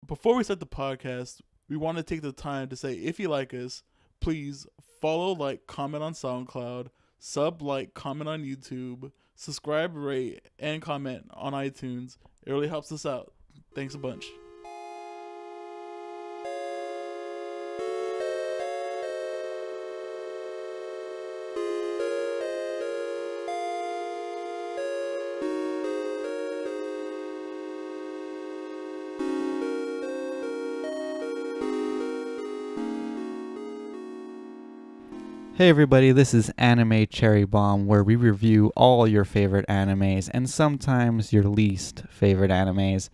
Before we start the podcast, we want to take the time to say if you like us, please follow, like, comment on SoundCloud, sub, like, comment on YouTube, subscribe, rate, and comment on iTunes. It really helps us out. Thanks a bunch. Hey everybody, this is Anime Cherry Bomb, where we review all your favorite animes and sometimes your least favorite animes.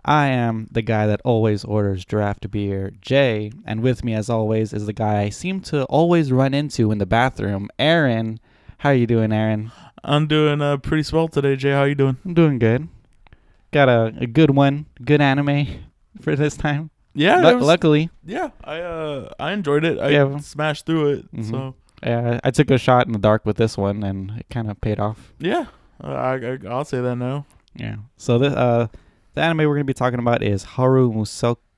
I am the guy that always orders draft beer, Jay, and with me as always is the guy I seem to always run into in the bathroom, Aaron. How you doing, Aaron? I'm doing pretty swell today, Jay. How you doing? I'm doing good. Got a good one, good anime for this time. Yeah, luckily. Yeah, I enjoyed it. I smashed through it, so... Yeah, I took a shot in the dark with this one, and it kind of paid off. Yeah, I'll say that now. Yeah. So the anime we're going to be talking about is Hourou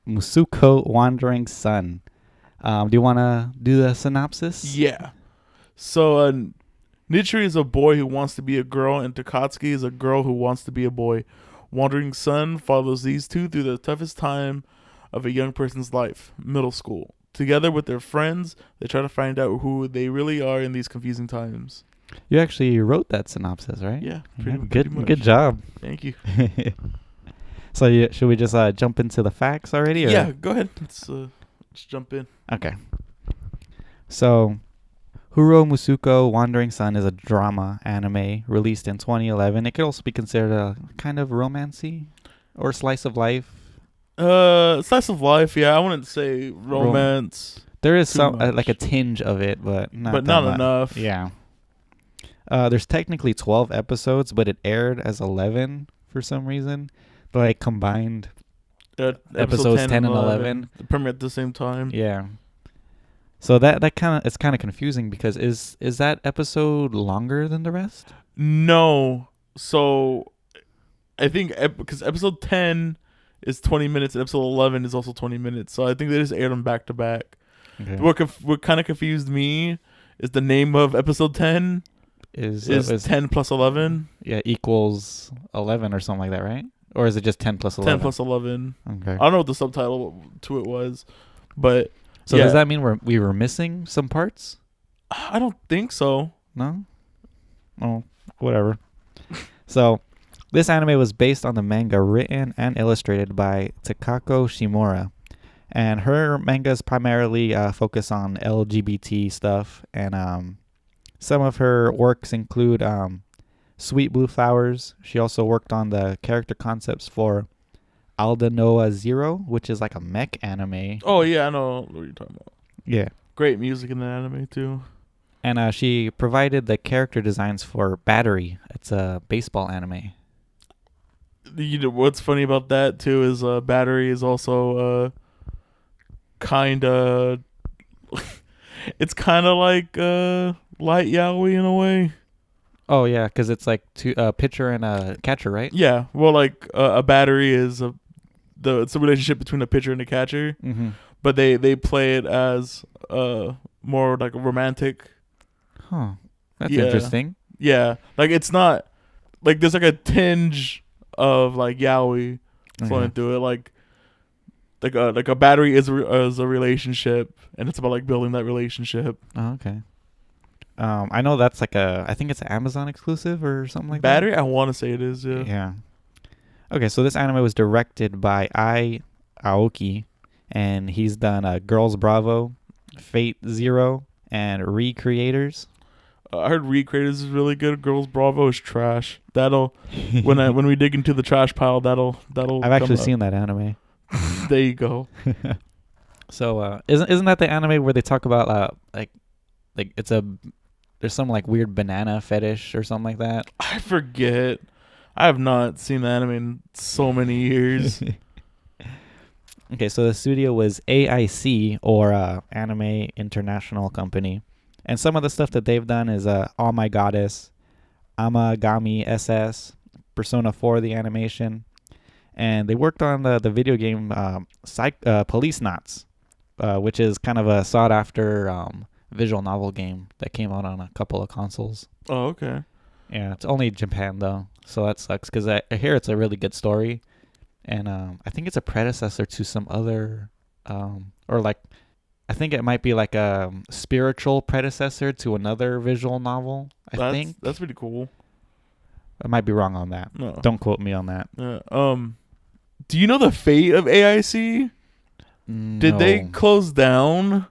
Musuko Wandering Son. Do you want to do the synopsis? Yeah. So Nichiri is a boy who wants to be a girl, and Takatsuki is a girl who wants to be a boy. Wandering Son follows these two through the toughest time of a young person's life, middle school. Together with their friends, they try to find out who they really are in these confusing times. You actually wrote that synopsis, right? Yeah, pretty much. Good job. Thank you. So should we just jump into the facts already? Or? Yeah, go ahead. Let's jump in. Okay. So, Hourou Musuko Wandering Son is a drama anime released in 2011. It could also be considered a kind of romancy or slice of life. Slice of life, yeah. I wouldn't say romance. There is some like a tinge of it, but not enough. Yeah. There's technically 12 episodes, but it aired as 11 for some reason. Like combined episodes 10 and 11 premiere at the same time. Yeah. So that it's kind of confusing because is that episode longer than the rest? No. So I think because episode 10 is 20 minutes and episode 11 is also 20 minutes. So I think they just aired them back to back. Okay. What kind of confused me is the name of episode 10 is 10 plus 11. Yeah, equals 11 or something like that, right? Or is it just 10 plus 11? 10 plus 11. Okay. I don't know what the subtitle to it was, but so does that mean we were missing some parts? I don't think so. No? Oh, whatever. So this anime was based on the manga written and illustrated by Takako Shimura. And her mangas primarily focus on LGBT stuff. And some of her works include Sweet Blue Flowers. She also worked on the character concepts for Aldanoa Zero, which is like a mech anime. Oh, yeah, I know what you're talking about. Yeah. Great music in the anime, too. And she provided the character designs for Battery. It's a baseball anime. You know what's funny about that too is Battery is also kind of it's kind of like light yaoi in a way. Oh yeah, because it's like a pitcher and a catcher, right? Yeah, well, like a battery is it's a relationship between a pitcher and a catcher, but they play it as more like a romantic. Huh, that's interesting. Yeah, like it's not like there's like a tinge of like yaoi flowing through it, like a battery is a relationship, and it's about like building that relationship. Oh, okay. I know that's like I think it's an Amazon exclusive or something like Battery? that. I want to say it is. Yeah. Yeah. Okay, so this anime was directed by Ai Aoki, and he's done Girls Bravo, Fate Zero, and Recreators. I heard Recreators is really good. Girls Bravo is trash. That'll when we dig into the trash pile, that'll. I've actually seen that anime. There you go. So isn't that the anime where they talk about like there's some like weird banana fetish or something like that? I forget. I have not seen the anime in so many years. Okay, so the studio was AIC, or Anime International Company. And some of the stuff that they've done is All My Goddess, Amagami SS, Persona 4 the animation, And they worked on the video game Police Knots, which is kind of a sought after visual novel game that came out on a couple of consoles. Oh, okay. Yeah, it's only Japan though, so that sucks because I hear it's a really good story, and I think it's a predecessor to some other, or like, I think it might be like a spiritual predecessor to another visual novel. I think that's pretty cool. I might be wrong on that. No. Don't quote me on that. Do you know the fate of AIC? Did they close down?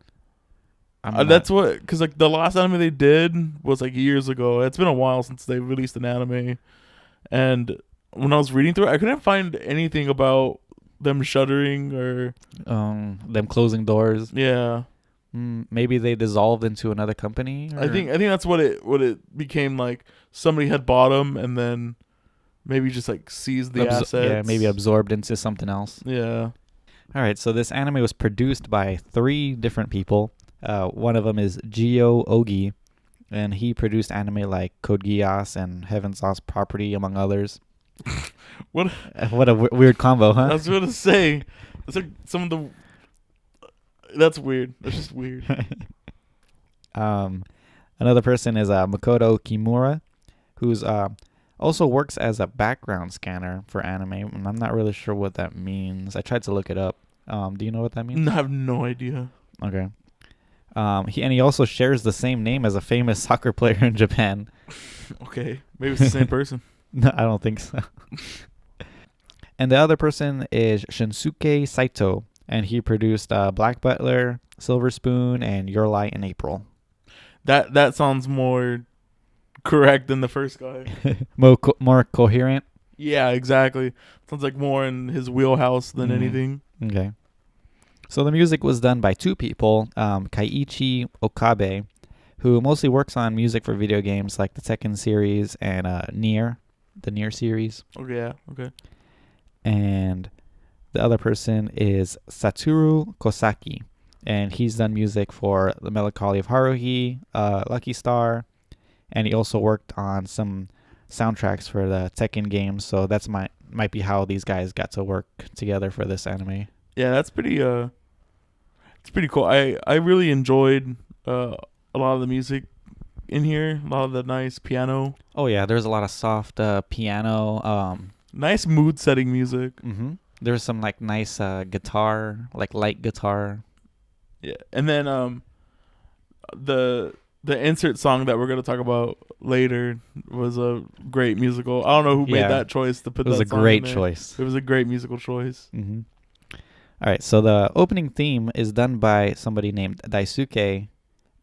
That's what, because like the last anime they did was like years ago. It's been a while since they released an anime, and when I was reading through it, I couldn't find anything about them shuttering or them closing doors. Yeah. Maybe they dissolved into another company. I think that's what it became. Like somebody had bought them and then maybe just like seized the assets. Yeah, maybe absorbed into something else. Yeah. All right, so this anime was produced by 3 different people. One of them is Gio Ogi, and he produced anime like Code Geass and Heaven's Lost Property, among others. What a weird combo, huh? I was going to say, it's like some of the... That's weird. That's just weird. Another person is Makoto Kimura, who's also works as a background scanner for anime, and I'm not really sure what that means. I tried to look it up. Do you know what that means? I have no idea. Okay. He also shares the same name as a famous soccer player in Japan. Okay, maybe it's the same person. No, I don't think so. And the other person is Shinsuke Saito, and he produced Black Butler, Silver Spoon, and Your Lie in April. That sounds more correct than the first guy. More coherent? Yeah, exactly. Sounds like more in his wheelhouse than anything. Okay. So the music was done by 2 people, Kaiichi Okabe, who mostly works on music for video games like the Tekken series and the Nier series. Okay, yeah, okay. And the other person is Satoru Kosaki, and he's done music for The Melancholy of Haruhi, Lucky Star, and he also worked on some soundtracks for the Tekken games, so that's might be how these guys got to work together for this anime. Yeah, that's pretty it's pretty cool. I really enjoyed a lot of the music in here, a lot of the nice piano. Oh yeah, there's a lot of soft piano, nice mood setting music. Mhm. There's some like nice guitar, like light guitar. Yeah. And then the insert song that we're going to talk about later was a great musical. I don't know who made that choice to put that song in there. It was a great choice. It was a great musical choice. Mhm. All right, so the opening theme is done by somebody named Daisuke,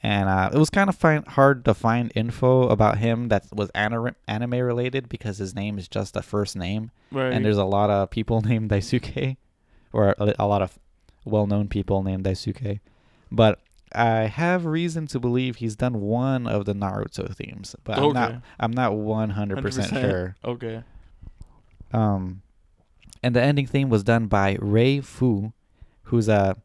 and it was kind of hard to find info about him that was anime related because his name is just a first name, right? And there's a lot of people named Daisuke, or a lot of well-known people named Daisuke. But I have reason to believe he's done one of the Naruto themes, but I'm not 100% sure. Okay. And the ending theme was done by Rei Fu, who's a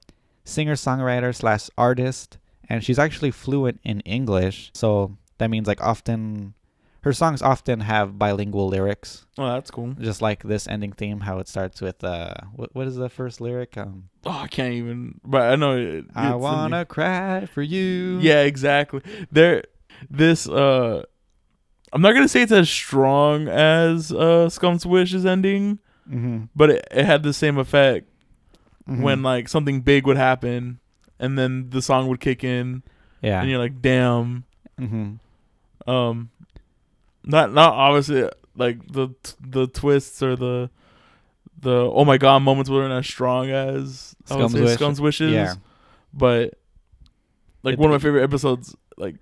singer-songwriter / artist, and she's actually fluent in English. So that means like often her songs often have bilingual lyrics. Oh, that's cool. Just like this ending theme, how it starts with what is the first lyric? I can't even. But I know I wanna cry for you. Yeah, exactly. I'm not gonna say it's as strong as Scump's Wish's ending. Mm-hmm. But it had the same effect when like something big would happen and then the song would kick in. Yeah. And you're like, damn. Mm-hmm. Not obviously like the twists or the oh my god moments weren't as strong as Scump's Wishes. Yeah. But like one of my favorite episodes like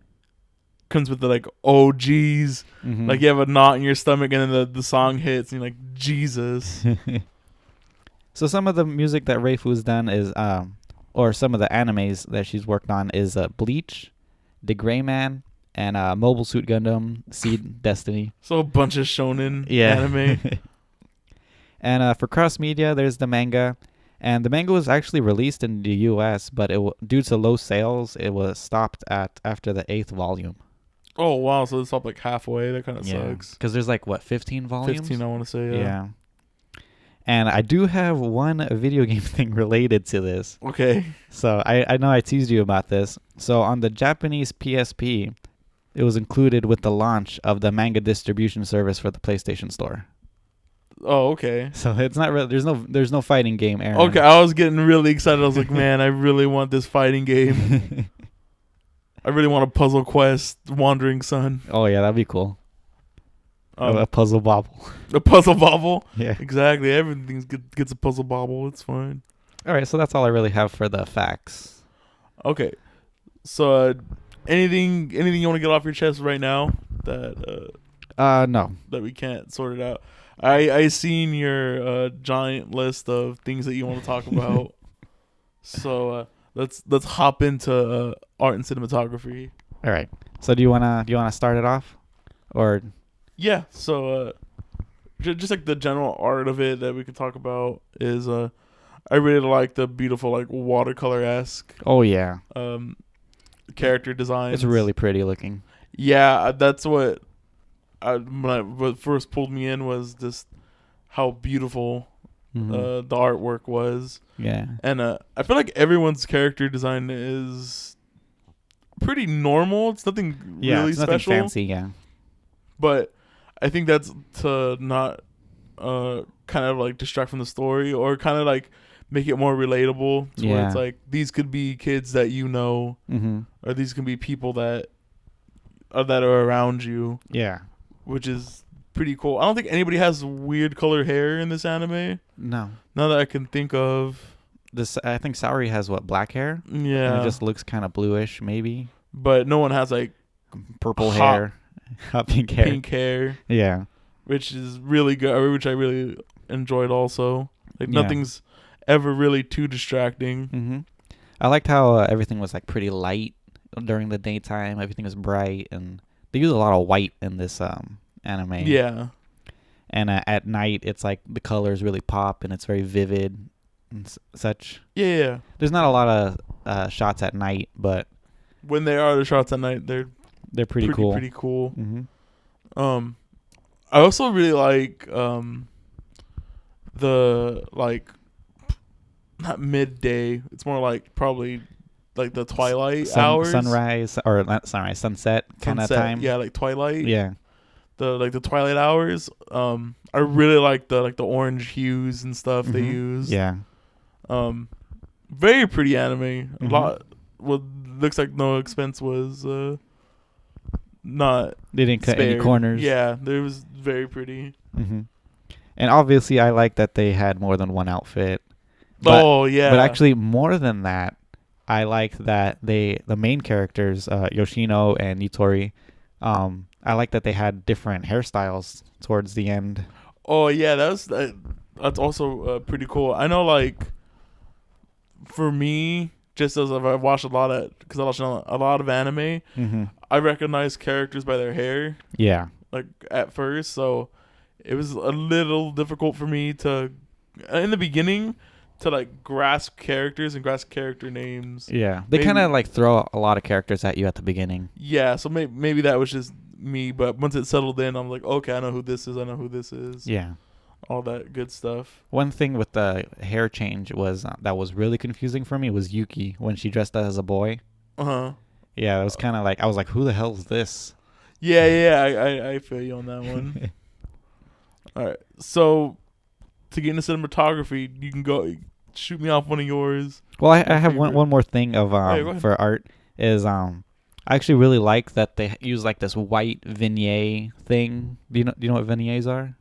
comes with the like, oh geez, like you have a knot in your stomach and then the song hits and you're like, Jesus. So some of the music that Reifu's done is or some of the animes that she's worked on is Bleach, The Gray Man, and Mobile Suit Gundam Seed Destiny. So a bunch of shonen anime. And for cross media there's the manga, and the manga was actually released in the US, but due to low sales it was stopped after the 8th volume. Oh, wow. So it's up like halfway. That kind of sucks. Because there's like, 15 volumes? 15, I want to say, yeah. And I do have one video game thing related to this. Okay. So I know I teased you about this. So on the Japanese PSP, it was included with the launch of the manga distribution service for the PlayStation Store. Oh, okay. So it's not really there's no fighting game, Aaron. Okay, I was getting really excited. I was like, man, I really want this fighting game. I really want a Puzzle Quest Wandering Son. Oh yeah, that'd be cool. A puzzle bobble. A puzzle bobble? Yeah. Exactly. Everything gets a puzzle bobble. It's fine. All right, so that's all I really have for the facts. Okay. So, anything you want to get off your chest right now that No. that we can't sort it out? I seen your giant list of things that you want to talk about. So let's hop into art and cinematography. All right. So do you wanna start it off, or? Yeah. So just like the general art of it that we could talk about is I really like the beautiful like watercolor-esque Oh yeah, character designs. it's really pretty looking. Yeah, that's what what first pulled me in was just how beautiful the artwork was. Yeah. And I feel like everyone's character design is pretty normal. It's nothing really it's special. nothing fancy. Yeah. But I think that's to not kind of like distract from the story or kind of like make it more relatable to where it's like these could be kids that you know, or these can be people that are around you. Yeah. Which is pretty cool. I don't think anybody has weird colored hair in this anime. No. Not that I can think of. I think Saori has black hair. Yeah. And it just looks kind of bluish, maybe. But no one has like purple hair, hot pink hair. Pink hair. Yeah. Which is really good. Which I really enjoyed also. Like nothing's ever really too distracting. I liked how everything was like pretty light during the daytime. Everything was bright, and they use a lot of white in this anime. Yeah. And at night, it's like the colors really pop, and it's very vivid and such. Yeah. There's not a lot of shots at night, but when they are the shots at night, they're pretty cool. Pretty cool. I also really like the like not midday. It's more like probably like the twilight hours, sunrise or not sunrise, sunset kind of time. Yeah, like twilight. Yeah, the twilight hours. I really like the orange hues and stuff they use. Yeah. Very pretty anime. A lot. What looks like no expense was not. They didn't cut any corners. Yeah, it was very pretty. And obviously, I like that they had more than one outfit. But, yeah. But actually, more than that, I like that the main characters, Yoshino and Nitori, I like that they had different hairstyles towards the end. Oh yeah, that's also pretty cool. I know, like, for me, just as I've watched a lot of anime, I recognize characters by their hair. Yeah. Like at first, so it was a little difficult for me to, in the beginning, to like grasp characters and grasp character names. Yeah, they kind of like throw a lot of characters at you at the beginning. Yeah, so maybe that was just me, but once it settled in, I'm like, okay, I know who this is. I know who this is. Yeah, all that good stuff. One thing with the hair change was that was really confusing for me was Yuki when she dressed as a boy. Yeah, it was kind of like I was like, who the hell is this? Yeah, I feel you on that one. All right, so to get into cinematography, you can go shoot me off one of yours. Well, I have one more thing of for art is I actually really like that they use like this white vignette thing. Do you know what vignettes are?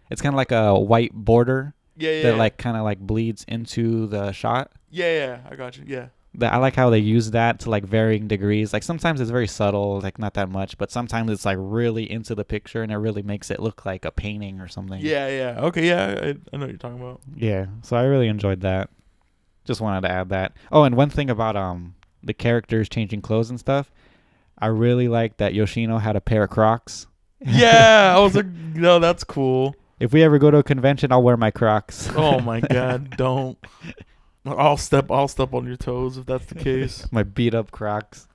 It's kind of like a white border that like kind of like bleeds into the shot. Yeah, I got you. Yeah. I like how they use that to like varying degrees. Like sometimes it's very subtle, like not that much, but sometimes it's like really into the picture and it really makes it look like a painting or something. Yeah. Okay, yeah, I know what you're talking about. Yeah, so I really enjoyed that. Just wanted to add that. Oh, and one thing about the characters changing clothes and stuff, I really like that Yoshino had a pair of Crocs. Yeah, I was like, no, that's cool. If we ever go to a convention, I'll wear my Crocs. Oh my God, don't. I'll step on your toes if that's the case. My beat up Crocs.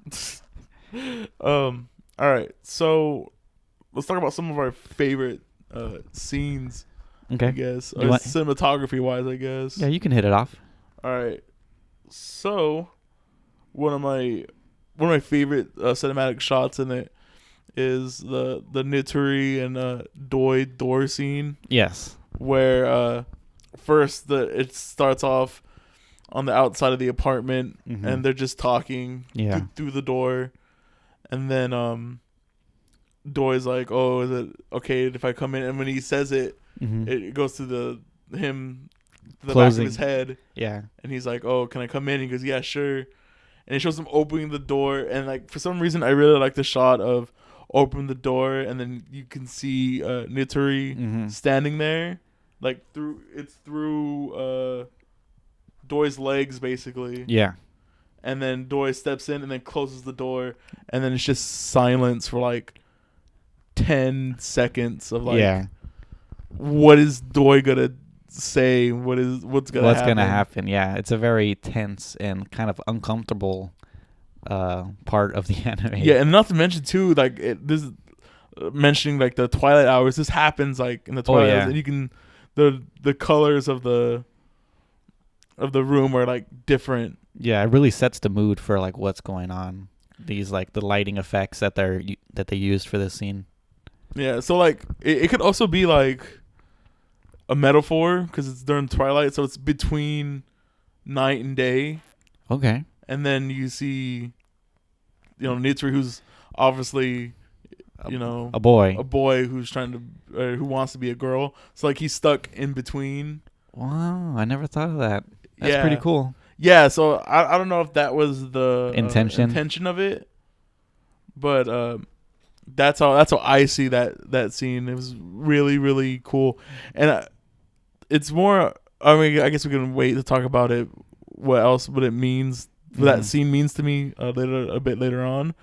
All right, so let's talk about some of our favorite scenes Okay. I guess. You want- Cinematography wise, I guess. Yeah, you can hit it off. All right. So one of my favorite cinematic shots in it is the Nitori and Doi door scene Yes. where first it starts off on the outside of the apartment Mhm. and they're just talking Yeah. through the door, and then Doy's like, "Oh, is it okay if I come in?" And when he says it, Mhm. it goes to the back Closing. of his head, Yeah. and he's like, "Oh, can I come in?" He goes, "Yeah, sure." And it shows him opening the door, and like for some reason, I really like the shot of open the door, and then you can see Nitori Mhm. standing there, like through Doy's legs basically, Yeah. and then Doy steps in and then closes the door, and then it's just silence for like 10 seconds of like, yeah. what is Doy gonna say? What's gonna What's happen? gonna happen? Yeah, it's a very tense and kind of uncomfortable part of the anime. Yeah, and not to mention too, like this mentioning like the twilight hours. This happens like in the twilight hours, and you can the colors of the room are like different. Yeah, it really sets the mood for like what's going on. These like the lighting effects that they used for this scene. Yeah, so like it could also be like a metaphor because it's during twilight, so it's between night and day. Okay. And then you see, Nitori, who's obviously, a boy who's trying to, who wants to be a girl. So like he's stuck in between. Wow, I never thought of that. That's pretty cool. Yeah, so I don't know if that was the intention of it, but that's how I see that scene. It was really, really cool, and it's more. I mean, I guess we can wait to talk about it. What it means. That scene means to me a bit later on,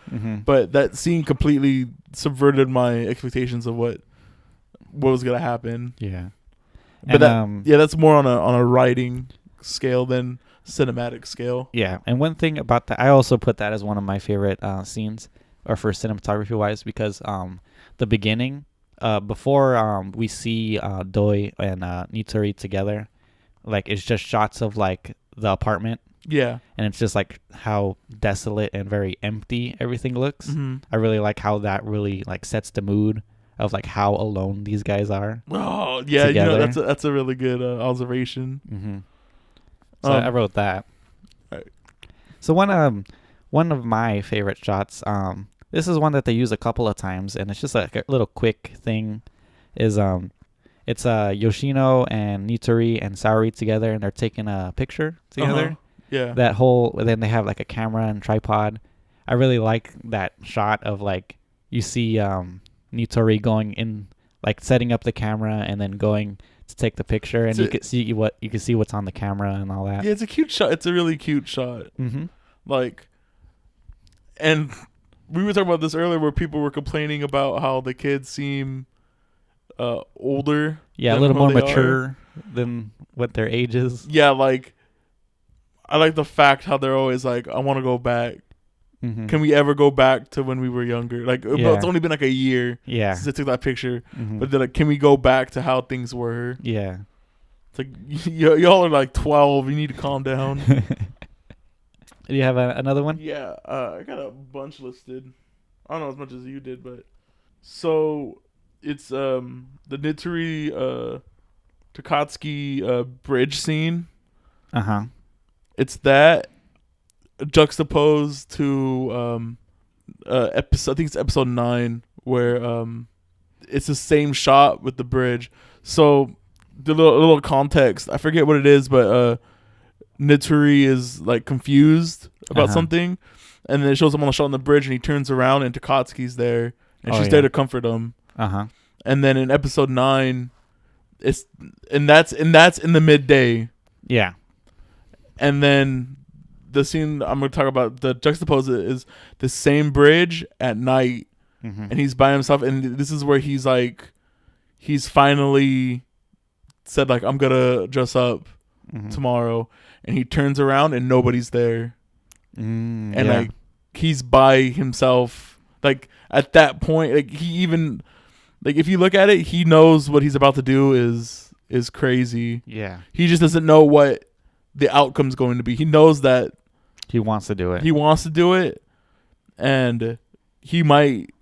but that scene completely subverted my expectations of what was gonna happen. Yeah, but that's more on a writing scale than cinematic scale. Yeah, and one thing about that, I also put that as one of my favorite scenes, or for cinematography wise, because the beginning, before we see Doi and Nitori together, like it's just shots of like the apartment. Yeah. And it's just like how desolate and very empty everything looks. Mm-hmm. I really like how that really like sets the mood of like how alone these guys are. Oh yeah, together. That's a really good observation. Mm-hmm. So I wrote that. Right. So one of my favorite shots, this is one that they use a couple of times, and it's just like a little quick thing, is it's Yoshino and Nitori and Saori together, and they're taking a picture together. Uh-huh. Yeah. Then they have like a camera and tripod. I really like that shot of like you see Nitori going in, like setting up the camera and then going to take the picture, and you can see what's on the camera and all that. Yeah, it's a cute shot. It's a really cute shot. Mm-hmm. Like, and we were talking about this earlier, where people were complaining about how the kids seem older. Yeah, a little more mature than what their age is. Yeah, like I like the fact how they're always like, I want to go back. Mm-hmm. Can we ever go back to when we were younger? Like, it's only been like a year since I took that picture. Mm-hmm. But they're like, can we go back to how things were? Yeah. It's like, y'all are like 12. You need to calm down. Do you have another one? Yeah, I got a bunch listed. I don't know as much as you did, but so it's the Nitori Takatsuki bridge scene. Uh-huh. It's that juxtaposed to episode, I think it's episode 9, where it's the same shot with the bridge. So the little context, I forget what it is, but Nitori is like confused about something, and then it shows him on the shot on the bridge, and he turns around and Takatsuki's there, and she's there to comfort him. And then in episode 9, that's in the midday. Yeah. And then the scene I'm going to talk about, the juxtapose is the same bridge at night, and he's by himself, and this is where he's finally said like, I'm gonna dress up tomorrow, and he turns around and nobody's there, and like he's by himself. Like at that point, like he even, like if you look at it, he knows what he's about to do is is crazy. Yeah. He just doesn't know what the outcome's going to be. He knows that He wants to do it. he wants to do it, and he might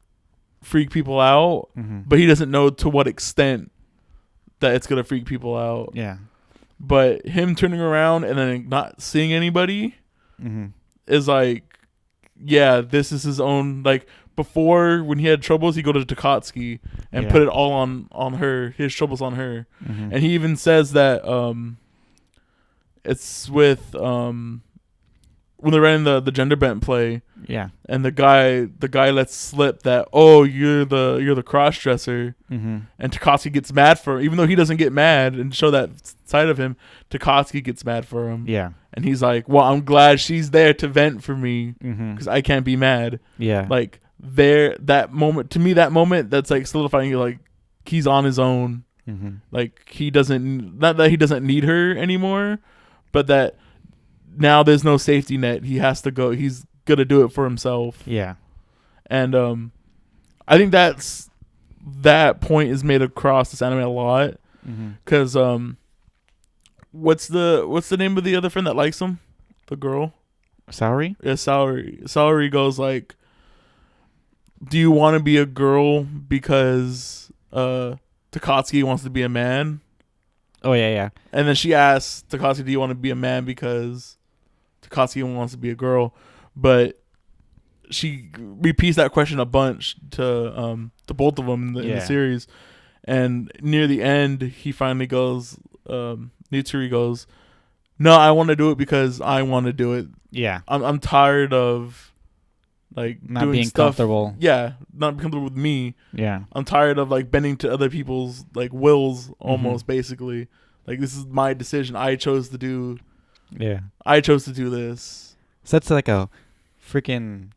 freak people out, but he doesn't know to what extent that it's gonna freak people out. Yeah. But him turning around and then not seeing anybody is like, yeah, this is his own. Like before, when he had troubles, he'd go to Takatsuki and put it all on her. His troubles on her, and he even says that it's with when they're running the gender bent play. Yeah. And the guy lets slip that, oh, you're the cross dresser, and Takatsuki gets mad for it. Even though he doesn't get mad and show that side of him, Takatsuki gets mad for him. Yeah. And he's like, well, I'm glad she's there to vent for me because I can't be mad. Yeah. Like that moment that's like solidifying you, like he's on his own. Like he doesn't, not that he doesn't need her anymore, but that now there's no safety net. He has to go. He's gonna do it for himself. Yeah. And I think that point is made across this anime a lot. Because what's the name of the other friend that likes him? The girl? Saori? Yeah, Saori goes like, do you want to be a girl because Takatsuki wants to be a man? Oh, yeah. And then she asks Takatsuki, do you want to be a man because Takatsuki wants to be a girl? But she repeats that question a bunch to both of them in the series. And near the end, he finally goes, Mitsuri goes, no, I want to do it because I want to do it. Yeah. I'm tired of like not doing being stuff. comfortable. Yeah, not being comfortable with me. Yeah. I'm tired of like bending to other people's like wills almost basically. Like this is my decision. I chose to do. Yeah. I chose to do this. So that's like a freaking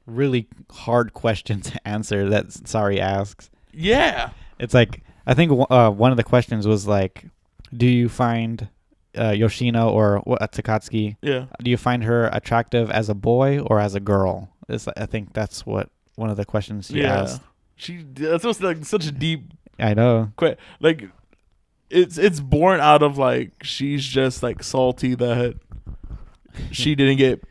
really hard question to answer that Sari asks. Yeah. It's like, I think one of the questions was like, do you find Yoshino or Takatsuki, do you find her attractive as a boy or as a girl? I think that's what one of the questions she asked. That's like such a deep. I know. Like, it's born out of like she's just like salty that she didn't get,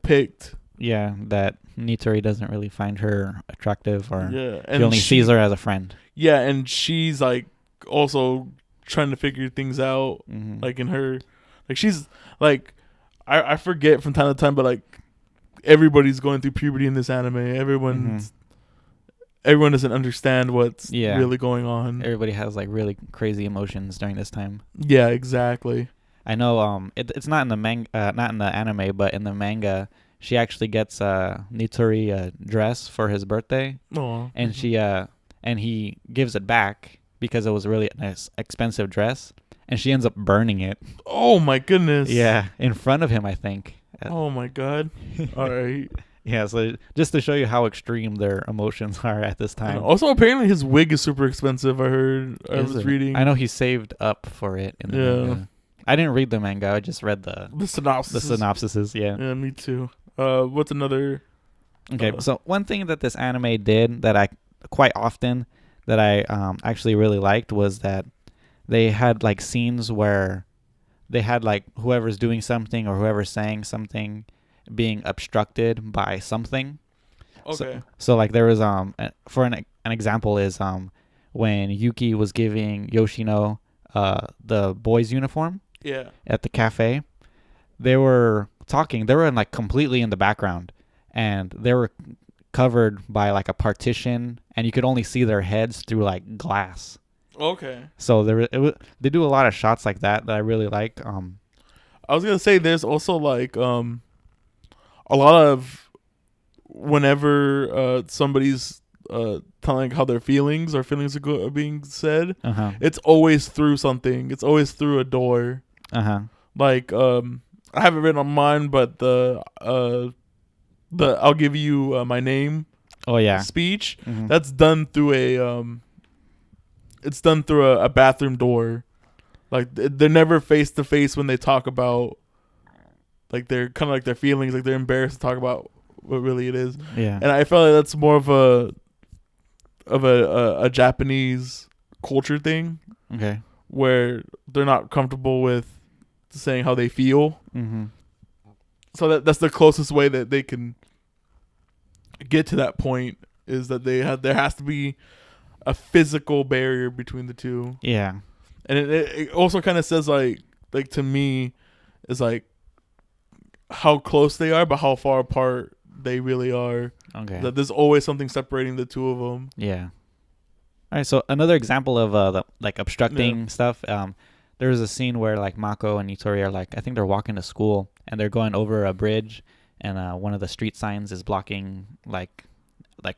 picked. Yeah, that Nitori doesn't really find her attractive, or and she only sees her as a friend. Yeah, and she's like also trying to figure things out, like in her, like she's like, I forget from time to time, but like everybody's going through puberty in this anime. Everyone doesn't understand what's really going on. Everybody has like really crazy emotions during this time. Yeah, exactly. I know. It's not in the not in the anime, but in the manga, she actually gets Nitori a dress for his birthday. Aww. And and he gives it back because it was really a nice, expensive dress, and she ends up burning it. Oh my goodness. Yeah, in front of him, I think. Oh my god. All right. Yeah, so just to show you how extreme their emotions are at this time. Also, apparently his wig is super expensive. I heard. I was reading. I know he saved up for it in the manga. I didn't read the manga. I just read the synopsis. The synopsises. Yeah. Yeah, me too. What's another? Okay, so one thing that this anime did that I quite often that I actually really liked was that they had like scenes where they had like whoever's doing something or whoever's saying something being obstructed by something. Okay. So like there was for an example is when Yuki was giving Yoshino the boys' uniform. Yeah. At the cafe, they were talking. They were like completely in the background, and they were covered by like a partition, and you could only see their heads through like glass. Okay. So they do a lot of shots like that I really like. I was gonna say there's also like a lot of whenever somebody's telling how their feelings or feelings are being said, it's always through something. It's always through a door. Like I haven't written on mine, but the I'll give you my name. Oh yeah. Speech. That's done through it's done through a bathroom door. Like they're never face to face when they talk about like they're kind of like their feelings, like they're embarrassed to talk about what really it is. Yeah. And I felt like that's more of a Japanese culture thing. Okay. where they're not comfortable with saying how they feel. Mm-hmm. So that's the closest way that they can get to that point, is that there has to be a physical barrier between the two. Yeah. And it also kind of says like to me is like how close they are, but how far apart they really are. Okay. That there's always something separating the two of them. Yeah. All right. So another example of the like obstructing stuff. There was a scene where like Mako and Nitori are like, I think they're walking to school and they're going over a bridge, and one of the street signs is blocking like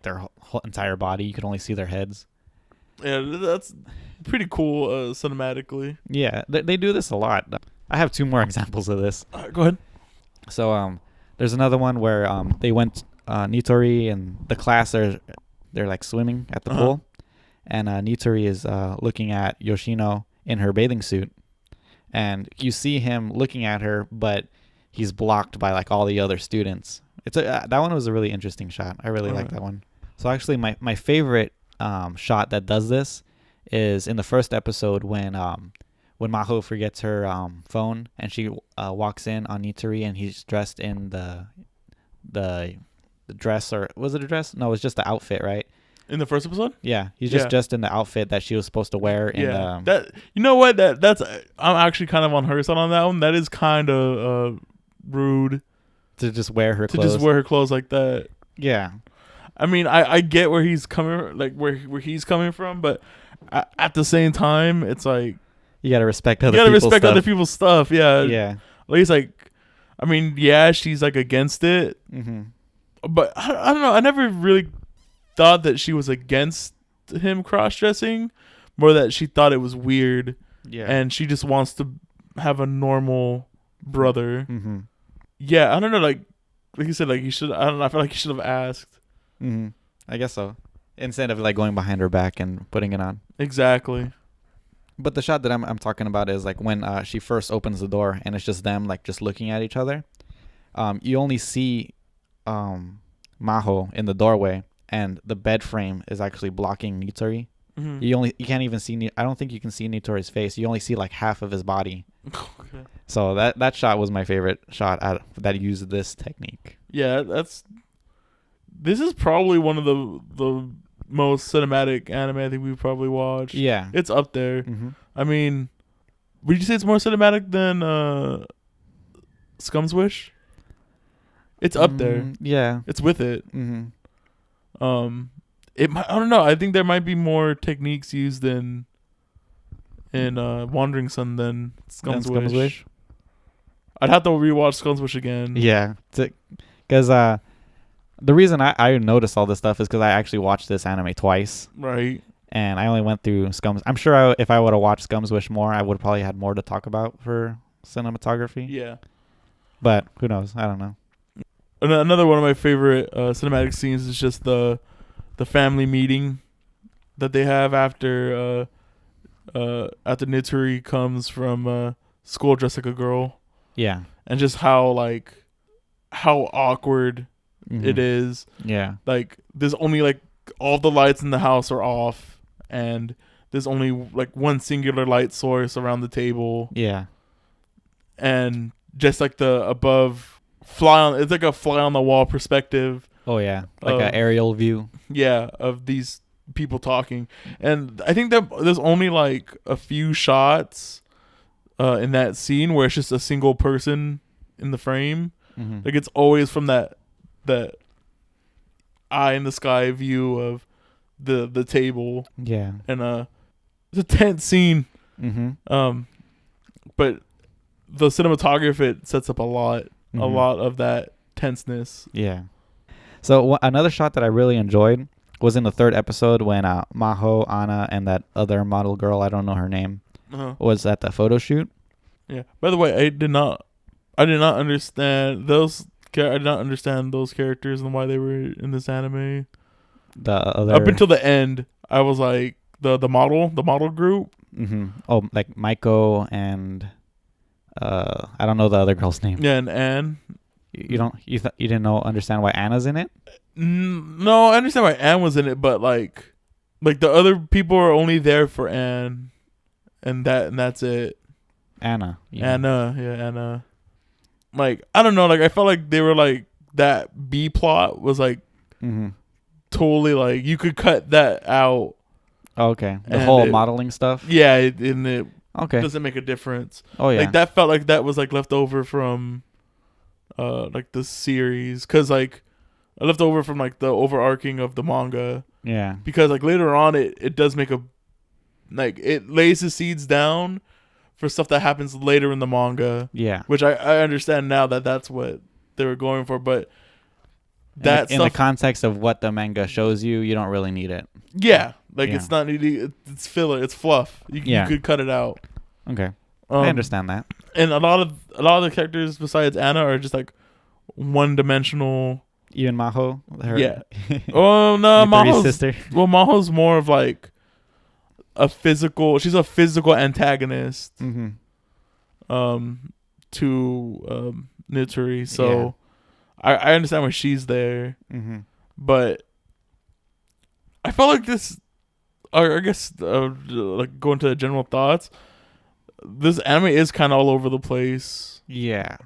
their whole entire body. You can only see their heads. Yeah, that's pretty cool cinematically. Yeah, they do this a lot. I have two more examples of this. All right, go ahead. So there's another one where they went Nitori and the class they're like swimming at the pool, and Nitori is looking at Yoshino in her bathing suit, and you see him looking at her, but he's blocked by like all the other students. That one was a really interesting shot. I really like that one. So actually, my favorite shot that does this is in the first episode when Maho forgets her phone and she walks in on Nitori, and he's dressed in the dress, or was it a dress? No, it was just the outfit, right? In the first episode? Yeah, he's just dressed in the outfit that she was supposed to wear. That, you know what? That's I'm actually kind of on her side on that one. That is kind of rude to just wear her clothes. To just wear her clothes like that. Yeah. I mean, I get where he's coming, like where he's coming from, but at the same time, it's like you gotta respect other people's stuff. Yeah. Yeah. At least like, I mean, yeah, she's like against it, but I don't know. I never really thought that she was against him cross-dressing, more that she thought it was weird. Yeah. And she just wants to have a normal brother. Yeah, I don't know. Like you said, like you should. I don't know. I feel like you should have asked. I guess so. Instead of like going behind her back and putting it on. Exactly. But the shot that I'm talking about is like when she first opens the door and it's just them like just looking at each other. You only see Maho in the doorway, and the bed frame is actually blocking Nitori. You can't even see. I don't think you can see Nitori's face. You only see like half of his body. Okay. So that shot was my favorite shot that used this technique. Yeah, this is probably one of the most cinematic anime I think we've probably watched. Yeah, it's up there. I mean, would you say it's more cinematic than Scum's Wish? It's up there. Yeah, it's with it. It might, I don't know. I think there might be more techniques used in Wandering Son than Scum's Wish. I'd have to rewatch Scum's Wish again. Yeah, because the reason I noticed all this stuff is because I actually watched this anime twice. Right. And I only went through Scum's. I'm sure if I would have watched Scum's Wish more, I would have probably had more to talk about for cinematography. Yeah. But who knows? I don't know. Another one of my favorite cinematic scenes is just the family meeting that they have after Nitori comes from school dressed like a girl. Yeah. And just how awkward it is. Yeah. Like there's only like all the lights in the house are off, and there's only like one singular light source around the table. Yeah. And just like the above it's like a fly on the wall perspective. Oh yeah. Like an aerial view. Yeah, of these people talking. And I think that there's only like a few shots in that scene where it's just a single person in the frame. Like it's always from that eye in the sky view of the table. Yeah. And it's a tense scene. But the cinematography sets up a lot of that tenseness. Yeah. So another shot that I really enjoyed was in the third episode when Maho, Anna, and that other model girl, I don't know her name, was at the photo shoot. Yeah. By the way, I did not understand those. I did not understand those characters and why they were in this anime. Up until the end, I was like the model group. Oh, like Maiko and I don't know the other girl's name. Yeah, and Anne. You didn't understand why Anna's in it? No, I understand why Anne was in it, but like the other people are only there for Anne, and that's it. Anna. Anna. Like, I don't know, like I felt like they were like that B plot was like totally like you could cut that out. Oh, okay. The whole modeling stuff. Yeah, it Okay. doesn't make a difference. Oh yeah. Like that felt like that was like left over from like the series, cuz like left over from like the overarching of the manga, Yeah. because like later on it does make a like it lays the seeds down for stuff that happens later in the manga. Yeah. Which I understand now that that's what they were going for, but that in the context of what the manga shows you, you don't really need it. Yeah, like it's not needed. It's filler. It's fluff. You could cut it out. Okay, I understand that. And a lot of the characters besides Anna are just like one dimensional. Even Maho. Yeah. Oh no, Maho's sister. Well, Maho's more of like a physical. She's a physical antagonist. To Nitori. So I understand why she's there. But I felt like this. I guess like going to general thoughts. This anime is kind of all over the place. Yeah.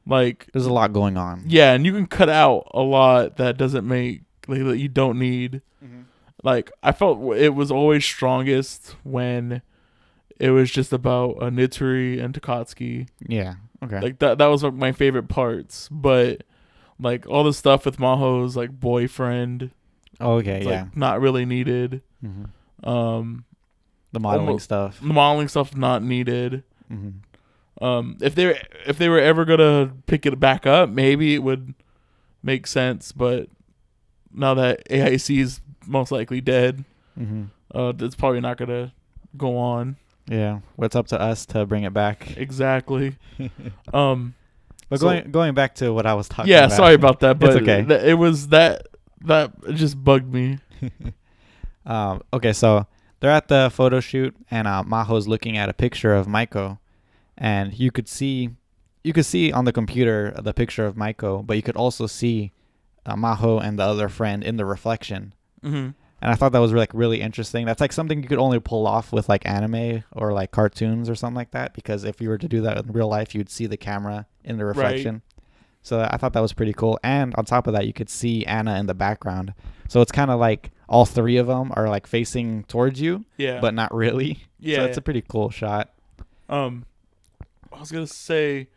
Like there's a lot going on. Yeah, and you can cut out a lot that doesn't make like that you don't need. Like I felt it was always strongest when it was just about Nitori and Takatsuki. Yeah. Okay. Like that was like my favorite parts, but like all the stuff with Maho's like boyfriend. Oh, okay, like, not really needed. The modeling stuff. The modeling stuff not needed. If they were ever gonna pick it back up, maybe it would make sense. But now that AIC is most likely dead, it's probably not gonna go on. Yeah, what's up to us to bring it back? Exactly. But going back to what I was talking about. Yeah, sorry about that, but it's okay. It was that it just bugged me. Okay, so they're at the photo shoot, and Maho's looking at a picture of Maiko, and you could see on the computer the picture of Maiko, but you could also see Maho and the other friend in the reflection. And I thought that was really interesting. That's like something you could only pull off with like anime or like cartoons or something like that, because if you were to do that in real life, you'd see the camera in the reflection. Right. So I thought that was pretty cool. And on top of that, you could see Anna in the background. So it's kind of like all three of them are like facing towards you, but not really. Yeah. So it's a pretty cool shot. I was going to say,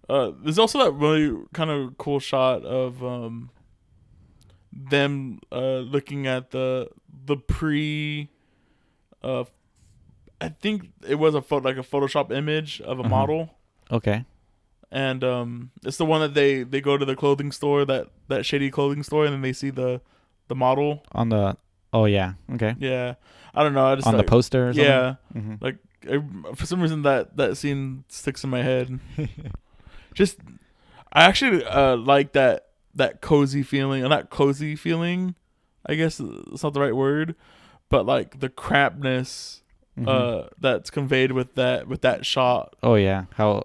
there's also that really kind of cool shot of them looking at the pre I think it was a Photoshop image of a model. Okay. And it's the one that they go to the clothing store, that shady clothing store, and then they see the model on the okay. Yeah. I don't know, I just on the poster or something? Yeah. Like for some reason that scene sticks in my head. Just I actually like that cozy feeling, or not cozy feeling, I guess it's not the right word, but like the crampness that's conveyed with that shot. Oh yeah, how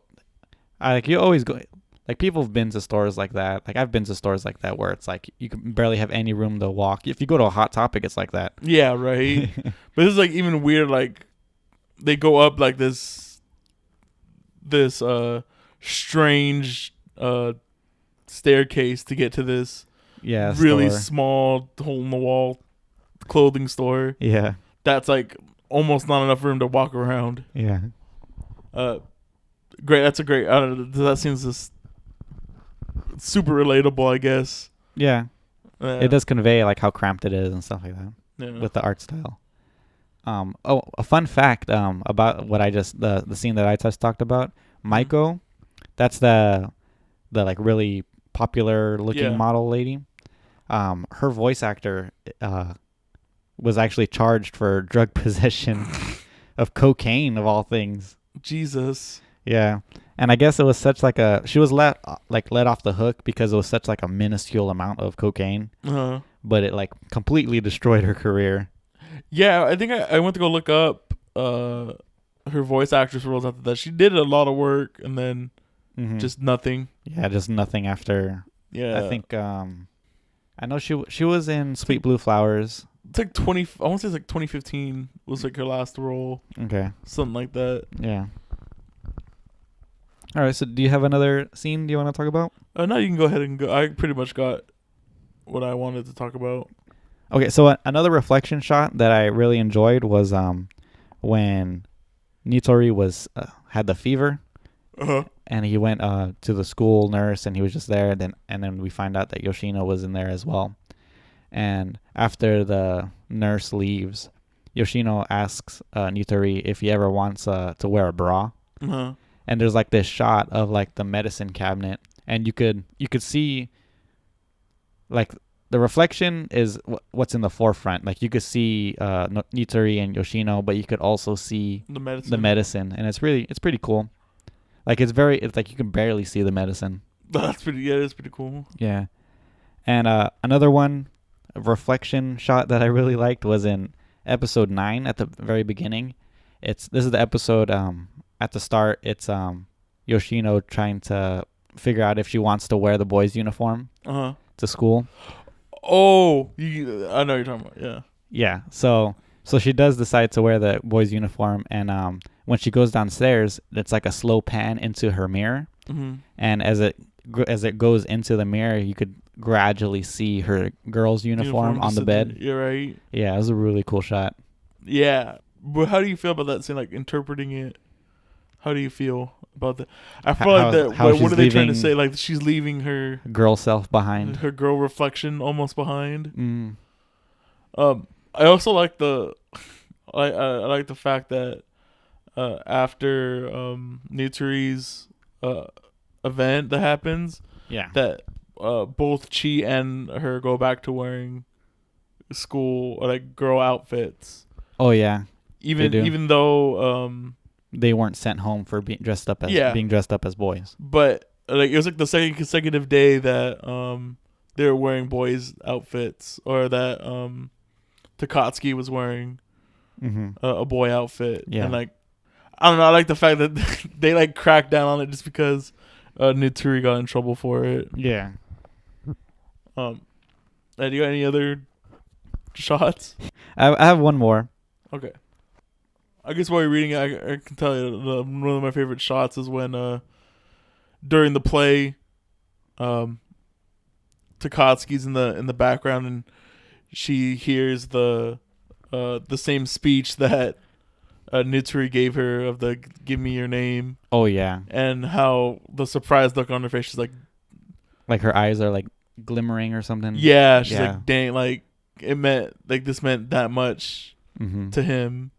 you always go, like people have been to stores like that. Like I've been to stores like that where it's like you can barely have any room to walk. If you go to a Hot Topic, it's like that. Yeah, right. But this is like even weird. Like they go up like this strange staircase to get to this really small hole in the wall clothing store. Yeah, that's like almost not enough room to walk around. Yeah. Great. That's a great. I don't know, that seems just super relatable, I guess. Yeah. It does convey like how cramped it is and stuff like that with the art style. A fun fact about what the scene that I just talked about. Maiko, that's the like really popular looking model lady. Her voice actor was actually charged for drug possession of cocaine, of all things. Jesus. Yeah. And I guess it was such like she was let off the hook because it was such like a minuscule amount of cocaine. But it like completely destroyed her career. Yeah, I think I went to go look up her voice actress roles after that. She did a lot of work and then just nothing. Yeah, just nothing after. Yeah. I think I know she was in Sweet Blue Flowers. It's like 20. I want to say it's like 2015 was like her last role, Okay. something like that. Yeah. All right. So, do you have another scene you want to talk about? No, you can go ahead and go. I pretty much got what I wanted to talk about. Okay. So, another reflection shot that I really enjoyed was when Nitori was had the fever, and he went to the school nurse, and he was just there. And then we find out that Yoshino was in there as well. And after the nurse leaves, Yoshino asks Nitori if he ever wants to wear a bra. And there's like this shot of like the medicine cabinet, and you could see like the reflection is what's in the forefront. Like you could see Nitori and Yoshino, but you could also see the medicine, and it's pretty cool. Like it's like you can barely see the medicine. That's pretty. Yeah, it's pretty cool. Yeah, and another one, a reflection shot that I really liked was in episode 9 at the very beginning. This is the episode at the start. It's Yoshino trying to figure out if she wants to wear the boys' uniform to school. Oh, I know what you're talking about. Yeah. Yeah. So she does decide to wear the boys' uniform, and when she goes downstairs, it's like a slow pan into her mirror, and as it goes into the mirror, you could gradually see her girl's uniform on the bed. You're right. Yeah, it was a really cool shot. Yeah, but how do you feel about that scene? Like interpreting it. How do you feel about that? I feel like that. What are they trying to say? Like she's leaving her girl self behind, her girl reflection almost behind. I also like I like the fact that after Nitori's event that happens, that both Chi and her go back to wearing school like girl outfits. Oh yeah, even though they weren't sent home for being dressed up as boys. But like it was like the second consecutive day that they were wearing boys outfits, or that Takatsuki was wearing a boy outfit. Yeah. And like I don't know, I like the fact that they like cracked down on it just because Nitori got in trouble for it. Yeah. Do you got any other shots? I have one more. Okay. I guess while you're reading it, I can tell you one of my favorite shots is when during the play, Takatsuki's in the background and she hears the same speech that Nitori gave her of the "Give me your name." Oh yeah. And how the surprised look on her face, she's like her eyes are like glimmering or something. Yeah, she's like, dang, like it meant like this meant that much to him.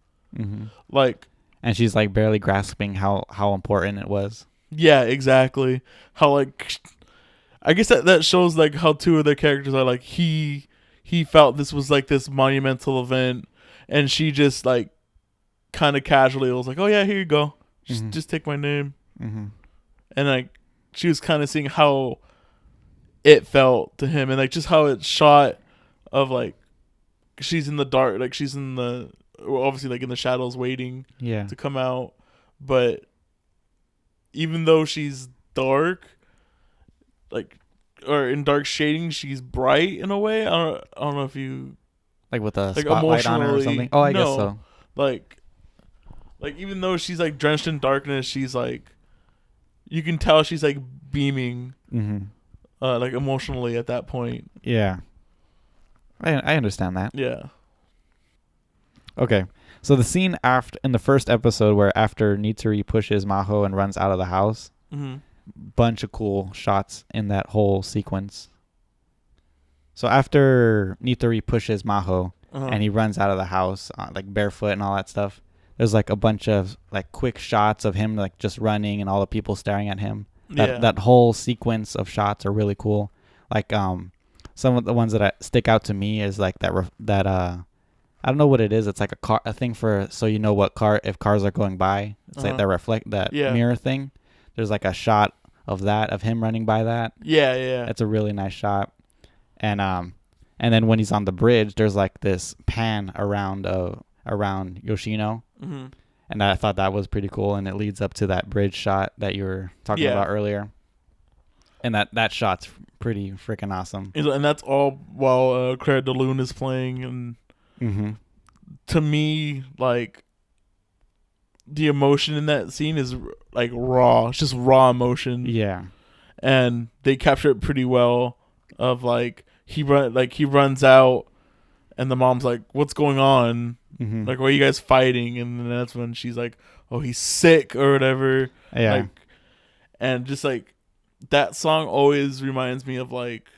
Like, and she's like barely grasping how important it was. Yeah, exactly. How like I guess that shows like how two of their characters are like he felt this was like this monumental event, and she just like kind of casually was like, oh yeah, here you go, just take my name. And like she was kind of seeing how it felt to him, and like just how it's shot of like she's in the dark, like she's in the obviously like in the shadows waiting to come out, but even though she's dark, like or in dark shading, she's bright in a way. I don't know if you like with a spotlight on her or something. Oh, I guess so. Like even though she's like drenched in darkness, she's like you can tell she's like beaming, like emotionally at that point. Yeah, I understand that. Yeah. Okay, so the scene in the first episode where after Nitori pushes Maho and runs out of the house, bunch of cool shots in that whole sequence. So after Nitori pushes Maho and he runs out of the house like barefoot and all that stuff, there's like a bunch of like quick shots of him like just running and all the people staring at him. That whole sequence of shots are really cool. Like some of the ones that stick out to me is like that I don't know what it is. It's like a thing for so you know what if cars are going by. It's like that mirror thing. There's like a shot of him running by that. Yeah. It's a really nice shot. And then when he's on the bridge, there's like this pan around Yoshino. And I thought that was pretty cool, and it leads up to that bridge shot that you were talking about earlier. And that shot's pretty freaking awesome. And that's all while Claire de Lune is playing, and Mm-hmm. To me, like, the emotion in that scene is like raw. It's just raw emotion. Yeah. And they capture it pretty well. Of like he runs out, and the mom's like, "What's going on? Mm-hmm. Like, why are you guys fighting?" And then that's when she's like, "Oh, he's sick or whatever." Yeah. Like, and just like that song always reminds me of like,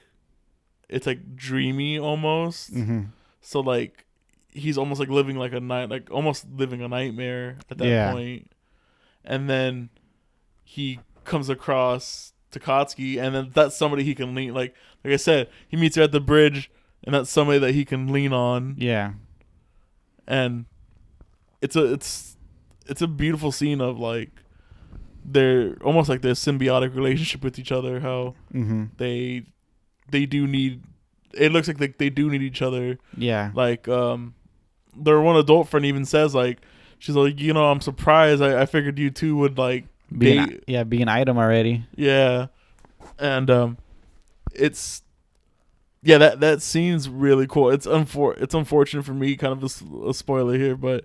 it's like dreamy almost. Mm-hmm. So like he's almost like living like a night, like almost living a nightmare at that point. And then he comes across Takatsuki, and then that's somebody he can lean. Like I said, he meets her at the bridge, and that's somebody that he can lean on. Yeah. And it's a beautiful scene of like they're almost like their symbiotic relationship with each other. How Mm-hmm. they do need. It looks like they do need each other. Yeah. Like their one adult friend even says like, she's like, I'm surprised. I figured you two would like be an item already. Yeah. And it's that scene's really cool. It's unfortunate for me, kind of a spoiler here, but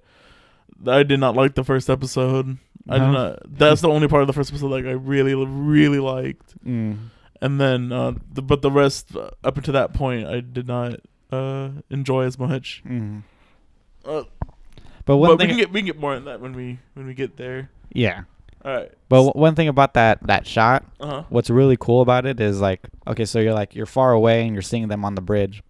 I did not like the first episode. I did not. That's the only part of the first episode like I really really liked. And then but the rest up until that point I did not enjoy as much. But one thing we can get more on that when we get there. Yeah. All right. But one thing about that shot, Uh-huh. what's really cool about it is like, okay, so you're far away and you're seeing them on the bridge.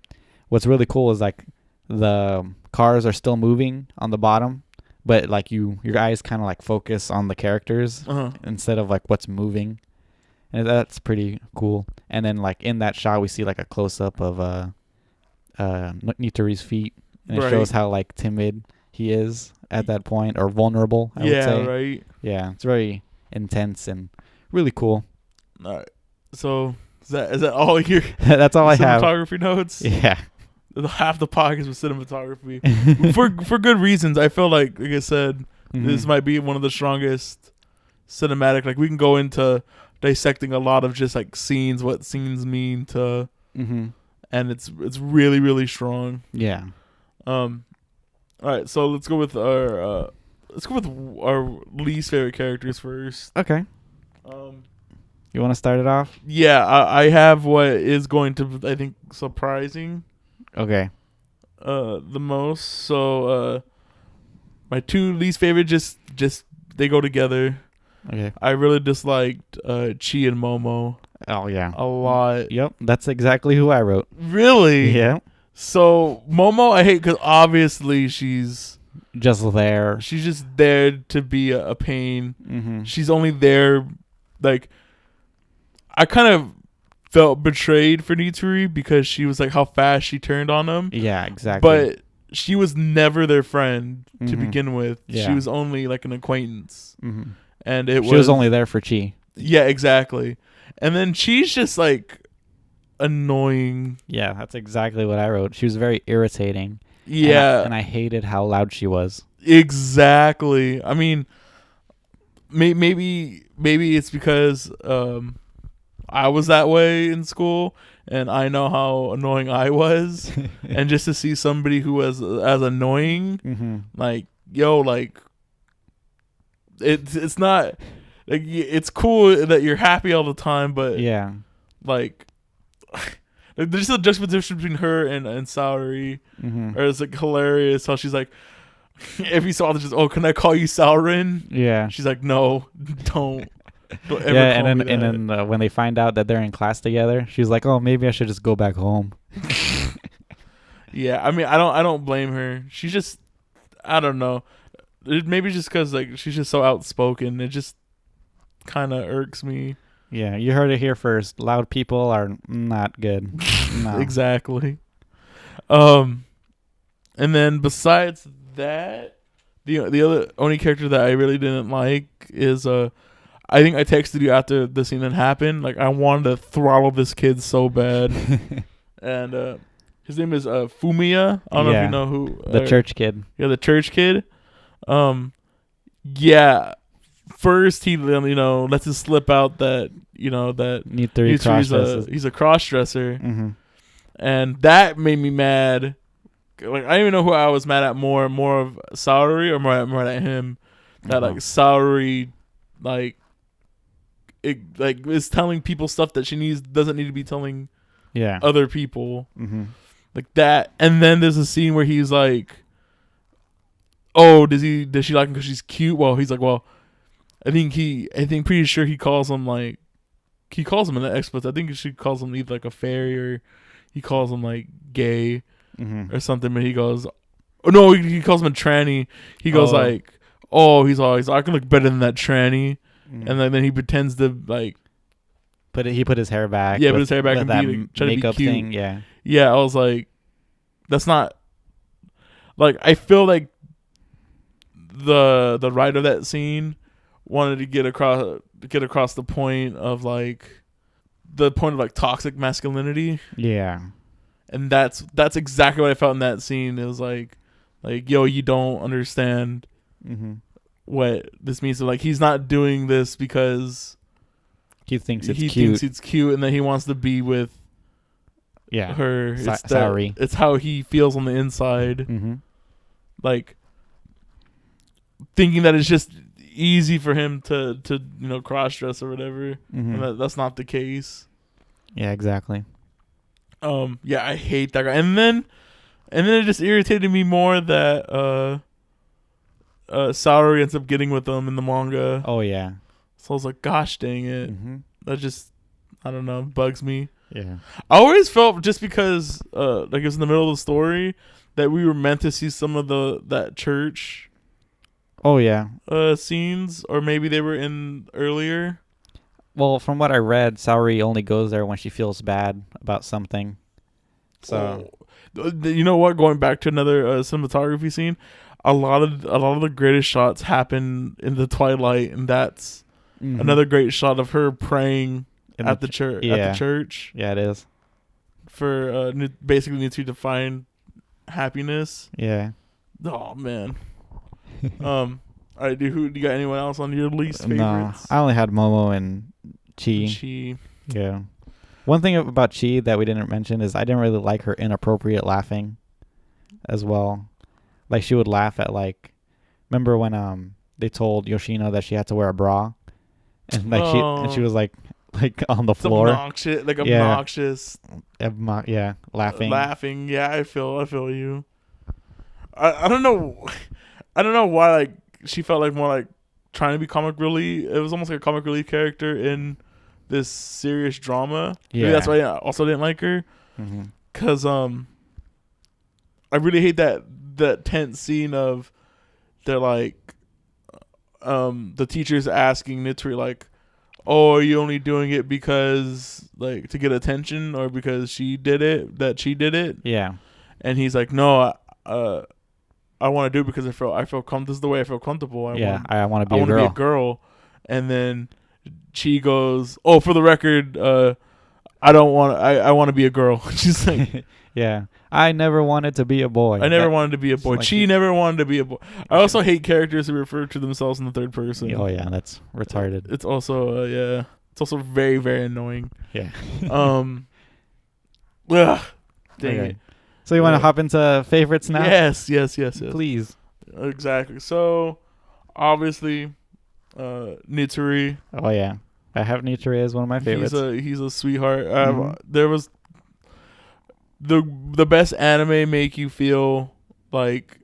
What's really cool is like the cars are still moving on the bottom, but like your eyes kind of like focus on the characters instead of like what's moving, and that's pretty cool. And then like in that shot, we see like a close up of Nitori's feet, and it shows how like timid he is at that point, or vulnerable, I would say. Right. Yeah, it's very intense and really cool. All right. So is that all your that's all I have. Cinematography notes? Yeah. Half the podcast was cinematography for good reasons. I feel like I said, this might be one of the strongest cinematic. Like we can go into dissecting a lot of just like scenes, what scenes mean to, and it's really really strong. Yeah. All right, so let's go with our least favorite characters first. Okay. You want to start it off? Yeah, I have what is going to, I think, surprising. Okay. The most. So my two least favorite just they go together. Okay. I really disliked Chi and Momo. Oh yeah. A lot. Yep. That's exactly who I wrote. Really? Yeah. So Momo I hate because obviously she's just there. She's just there to be a pain. She's only there, like, I kind of felt betrayed for Nitori because she was like how fast she turned on him. Yeah, exactly. But she was never their friend to begin with. Yeah. She was only like an acquaintance. And she was only there for Chi. Yeah, exactly. And then Chi's just like annoying. Yeah, that's exactly what I wrote. She was very irritating. Yeah. And I hated how loud she was. Exactly. I mean, maybe it's because I was that way in school, and I know how annoying I was, and just to see somebody who was as annoying, like, yo, like, it's not like, it's cool that you're happy all the time, but yeah, like, there's a juxtaposition between her and Saori, or it's like hilarious how she's like, if you saw this, just, oh, can I call you Saurin? Yeah, she's like, no, don't. Don't ever yeah, call and me then when they find out that they're in class together, she's like, oh, maybe I should just go back home. Yeah, I mean, I don't blame her. She's just, I don't know. Maybe just because like she's just so outspoken, it just kind of irks me. Yeah, you heard it here first. Loud people are not good. No. Exactly. And then besides that, the other only character that I really didn't like is I think I texted you after the scene that happened. Like, I wanted to throttle this kid so bad. And his name is Fumiya. I don't know if you know who. The church kid. Yeah, the church kid. Yeah. First, he lets it slip out that that he's a cross-dresser. And that made me mad like I don't even know who I was mad at more of Saori or more at him. That like Saori, like it like is telling people stuff that she doesn't need to be telling other people. Like that. And then there's a scene where he's like, oh, does she like him because she's cute? Well, he's like, well, I think pretty sure he calls him like, he calls him an expletive. I think she calls him either like a fairy or he calls him like gay or something. But he goes, oh no, he calls him a tranny. He goes like, oh, he's always, I can look better than that tranny. And then he pretends to like, he put his hair back. Yeah, put his hair back and that be like, try makeup to be cute. thing. Yeah. Yeah, I was like, that's not like, I feel like the writer of that scene wanted to get across the point of like toxic masculinity. Yeah. And that's exactly what I felt in that scene. It was like yo, you don't understand what this means. So like he's not doing this because he thinks it's cute and then he wants to be with her. Sorry. It's how he feels on the inside. Like thinking that it's just easy for him to cross dress or whatever. And that's not the case. Yeah, exactly. Yeah, I hate that guy. And then it just irritated me more that Saori ends up getting with him in the manga. Oh yeah. So I was like, gosh dang it. That just, I don't know, bugs me. Yeah. I always felt just because like it was in the middle of the story that we were meant to see some of that church scenes, or maybe they were in earlier. Well, from what I read, Saori only goes there when she feels bad about something. So, you know what? Going back to another cinematography scene, a lot of the greatest shots happen in the twilight, and that's another great shot of her praying at the church. At the church, yeah, it is for basically need to find happiness. Yeah. Oh man. All right, do you got anyone else on your least favorites? No, I only had Momo and Chi. Yeah. One thing about Chi that we didn't mention is I didn't really like her inappropriate laughing as well. Like she would laugh at like, remember when they told Yoshino that she had to wear a bra, and like she was like on the floor. Obnoxious. Laughing. Yeah, I feel you. I don't know. I don't know why like she felt like more like trying to be comic relief. It was almost like a comic relief character in this serious drama. Yeah. Maybe that's why I also didn't like her. Cause I really hate that tense scene of they're like the teacher's asking Nitsuri like, oh, are you only doing it because like to get attention or because she did it? Yeah. And he's like, no, I want to do it because I feel comfortable. This is the way I feel comfortable. I want to be a girl. And then she goes, oh, for the record, I don't want. I want to be a girl. She's like, yeah, I never wanted to be a boy. I never wanted to be a boy. Like she never wanted to be a boy. I also hate characters who refer to themselves in the third person. Oh yeah, that's retarded. It's also it's also very, very annoying. Yeah. Dang it. So you want to hop into favorites now? Yes. Please. Exactly. So, obviously, Nitsuri. Oh yeah, I have Nitsuri as one of my favorites. He's a sweetheart. There was the best anime make you feel like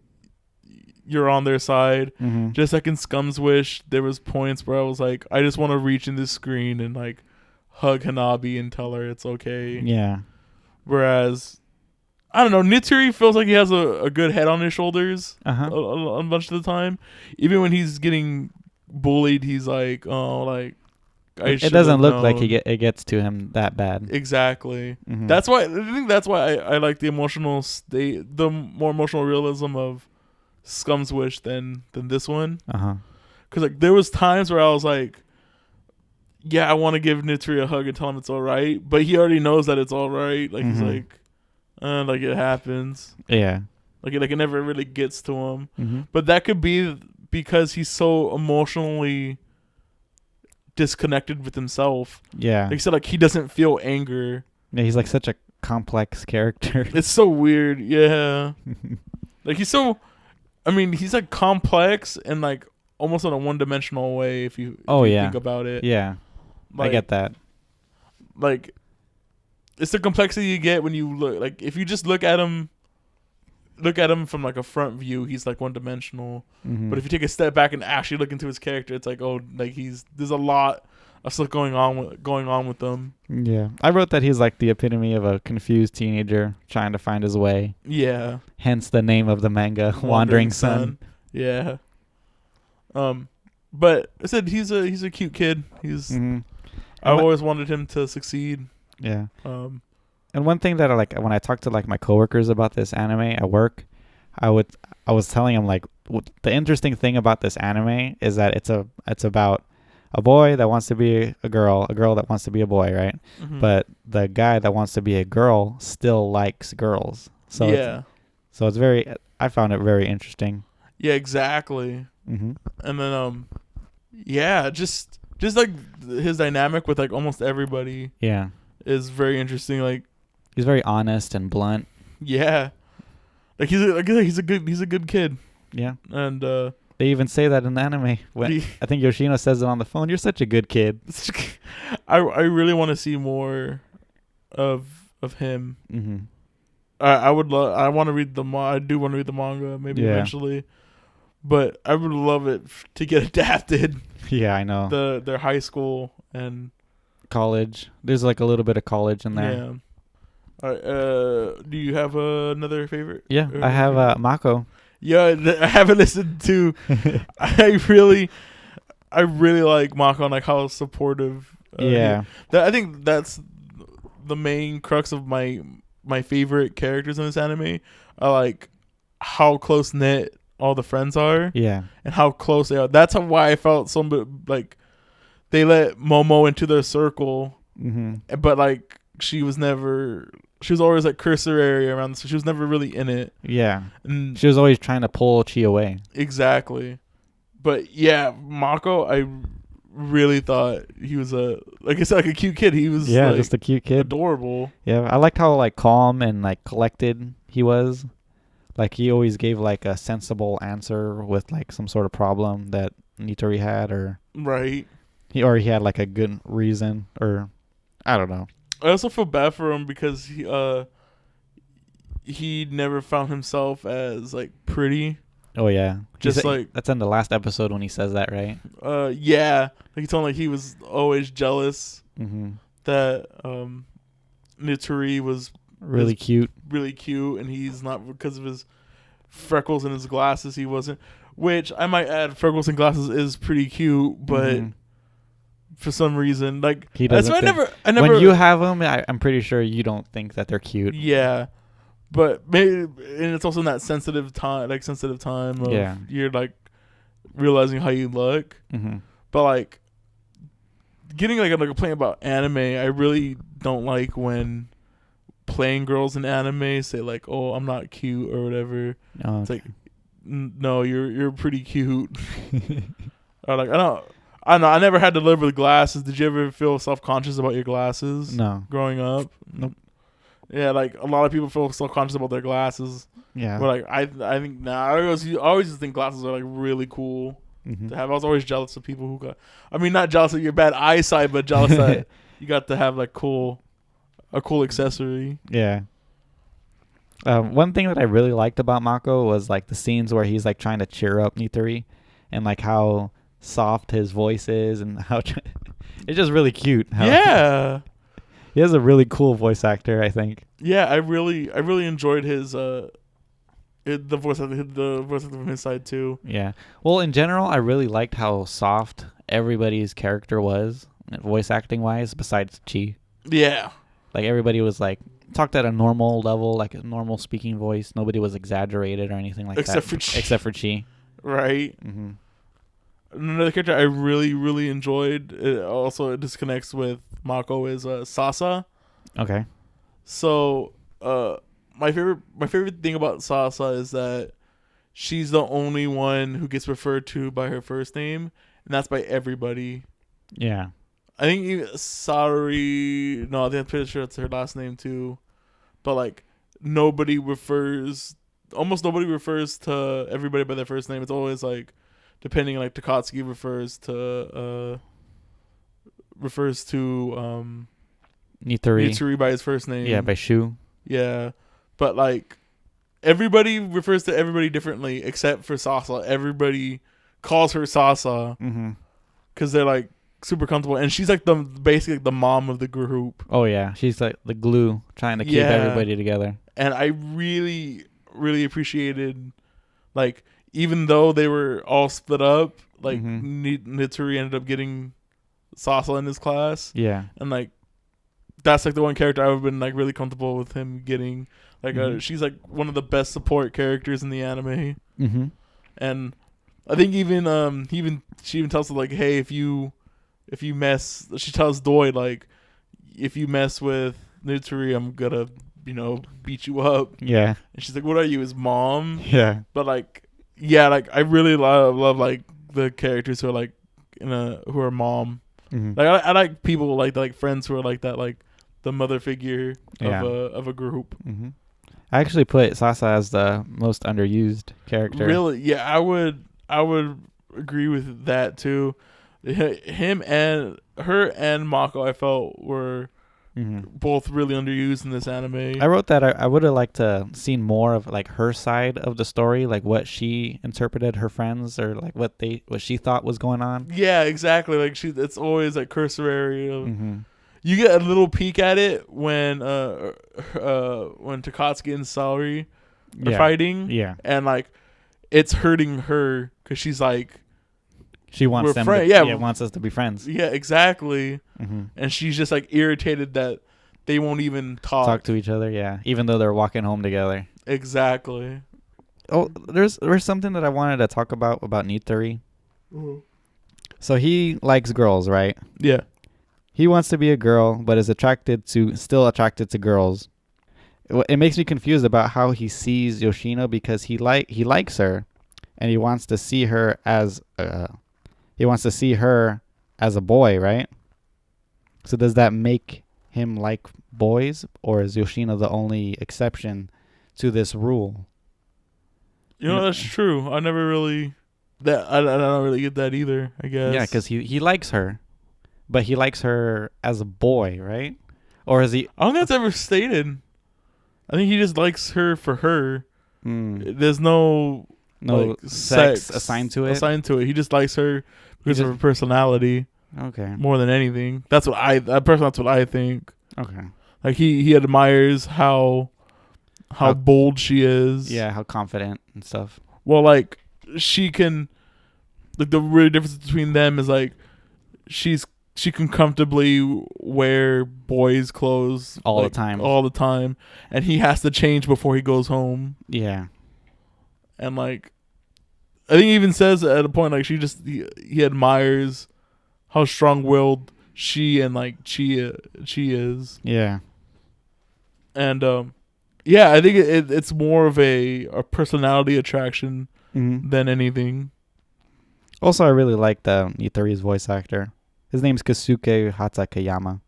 you're on their side. Just like in Scum's Wish, there was points where I was like, I just want to reach in this screen and like hug Hanabi and tell her it's okay. Yeah. Whereas, I don't know, Nitsuri feels like he has a good head on his shoulders a bunch of the time. Even when he's getting bullied, he's like, oh, like, it doesn't look like it gets to him that bad. Exactly. That's why I think I like the emotional state, the more emotional realism of Scum's Wish than this one. Because like there was times where I was like, yeah, I want to give Nitsuri a hug and tell him it's all right, but he already knows that it's all right. Like he's like. Like it happens. Yeah. Like it never really gets to him. But that could be because he's so emotionally disconnected with himself. Yeah. Like he said, like he doesn't feel anger. Yeah, he's like such a complex character. It's so weird. Yeah. Like he's like complex and like almost in a one-dimensional way if you think about it. Yeah, Like, I get that. Like it's the complexity you get when you look, like if you just look at him from like a front view, he's like one-dimensional. But if you take a step back and actually look into his character, it's like, oh, like there's a lot of stuff going on with them. Yeah, I wrote that he's like the epitome of a confused teenager trying to find his way. Yeah. Hence the name of the manga, Wandering Son. Yeah. But I said he's a cute kid. I've always wanted him to succeed. Yeah. And one thing that I like when I talk to like my coworkers about this anime at work, I was telling them like the interesting thing about this anime is that it's about a boy that wants to be a girl that wants to be a boy, right? But the guy that wants to be a girl still likes girls. So yeah. It's very. I found it very interesting. Yeah, exactly. And then yeah, just like his dynamic with like almost everybody. Yeah. Is very interesting. Like he's very honest and blunt. Yeah. Like he's a good kid. Yeah. And they even say that in the anime. I think Yoshino says it on the phone. You're such a good kid. I really want to see more of him. I want to read I do want to read the manga maybe eventually, but I would love it to get adapted. Yeah, I know. Their high school and college. There's like a little bit of college in there. Yeah. All right. Do you have another favorite? Yeah, I have Mako. Yeah, I haven't listened to. I really like Mako and like how supportive. Yeah. I think that's the main crux of my favorite characters in this anime. I like how close knit all the friends are. Yeah. And how close they are. That's why I felt so like they let Momo into their circle, but like she was always like cursory around, so she was never really in it. Yeah, and she was always trying to pull Chi away. Exactly, but yeah, Mako, I really thought he was like I said, like a cute kid. He was like, just a cute kid, adorable. Yeah, I liked how like calm and like collected he was. Like he always gave like a sensible answer with like some sort of problem that Nitori had, or right. He had like a good reason, or I don't know. I also feel bad for him because he never found himself as like pretty. Oh yeah, just like that's in the last episode when he says that, right? Yeah, like he told like he was always jealous that Nitori was really cute, and he's not, because of his freckles and his glasses. He wasn't. Which I might add, freckles and glasses is pretty cute, but. For some reason, like he doesn't. I never. When you have them, I'm pretty sure you don't think that they're cute. Yeah, but maybe, and it's also in that sensitive time. Of you're like realizing how you look. But like getting like a complaint about anime, I really don't like when playing girls in anime say like, "Oh, I'm not cute" or whatever. It's like, no, you're pretty cute. Or like I don't know. I never had to live with glasses. Did you ever feel self-conscious about your glasses? No. Growing up? Nope. Yeah, like a lot of people feel self-conscious about their glasses. Yeah. But like I think I always just think glasses are like really cool to have. I was always jealous of people who got. I mean, not jealous of your bad eyesight, but jealous that you got to have like a cool accessory. Yeah. One thing that I really liked about Mako was like the scenes where he's like trying to cheer up Nitori, and like how soft his voice is, and how it's just really cute. Yeah, he has a really cool voice actor, I think. Yeah, I really enjoyed his the voice actor from his side too. Yeah, well, in general, I really liked how soft everybody's character was, voice acting wise, besides Chi. Yeah, like everybody was like talked at a normal level, like a normal speaking voice. Nobody was exaggerated or anything like that, except for Chi. Right. Another character I really, really enjoyed, it disconnects with Mako, is Sasa. Okay. So, my favorite thing about Sasa is that she's the only one who gets referred to by her first name, and that's by everybody. Yeah. I think Sarori. No, I think I'm pretty sure it's her last name too. but like nobody refers almost nobody refers to everybody by their first name. It's always like depending like Takatsuki refers to Nitori. Mitsuri by his first name. Yeah, by Shu. Yeah. But like everybody refers to everybody differently except for Sasa. Everybody calls her Sasa Mm-hmm. because they're like super comfortable, and she's like basically the mom of the group. Oh yeah, she's like the glue trying to keep Yeah. everybody together. And I really, really appreciated, like, even though they were all split up, like Mitsuri ended up getting Sasa in his class, Yeah. and like that's like the one character I've been like really comfortable with him getting. Like, she's like one of the best support characters in the anime, Mm-hmm. and I think even she even tells her like, hey, if you mess, she tells Doi like, if you mess with Mitsuri, I'm gonna beat you up. Yeah. And she's like, what are you, his mom? Yeah. But like, yeah, like I really love like the characters who are like who are mom. Mm-hmm. Like I like people like friends who are like that, like the mother figure Yeah. of a group. Mm-hmm. I actually put Sasa as the most underused character. Really? Yeah, I would agree with that too. Him and her and Mako, I felt were both really underused in this anime. I wrote that I would have liked to seen more of like her side of the story, like what she interpreted her friends or like what she thought was going on. Yeah, exactly. Like it's always like cursory. Mm-hmm. You get a little peek at it when Takatsuki and Saori are fighting. Yeah. And like it's hurting her because she's like, she wants we're them. friends. Wants us to be friends. Yeah, exactly. Mm-hmm. And she's just like irritated that they won't even talk to each other. Yeah, even though they're walking home together. Exactly. Oh, there's something that I wanted to talk about Nitori. Mm-hmm. So he likes girls, right? Yeah. He wants to be a girl, but is still attracted to girls. It makes me confused about how he sees Yoshino because he likes her, and he wants to see her as a boy, right? So does that make him like boys, or is Yoshino the only exception to this rule? That's true. I never really I don't really get that either, I guess. Yeah, because he likes her, but he likes her as a boy, right? Or is he? I don't think that's ever stated. I think he just likes her for her. There's no like, sex assigned to it. He just likes her because of her personality. Okay. More than anything, that's what I think. Okay. Like he admires how bold she is. Yeah, how confident and stuff. Well, like she can. Like the real difference between them is like she can comfortably wear boys' clothes all the time, and he has to change before he goes home. Yeah. And like, I think he even says at a point like he admires how strong-willed she and like Chi is. Yeah. And yeah, I think it's more of a personality attraction than anything. Also, I really like Nitori's voice actor. His name's Kasuke Hatakeyama.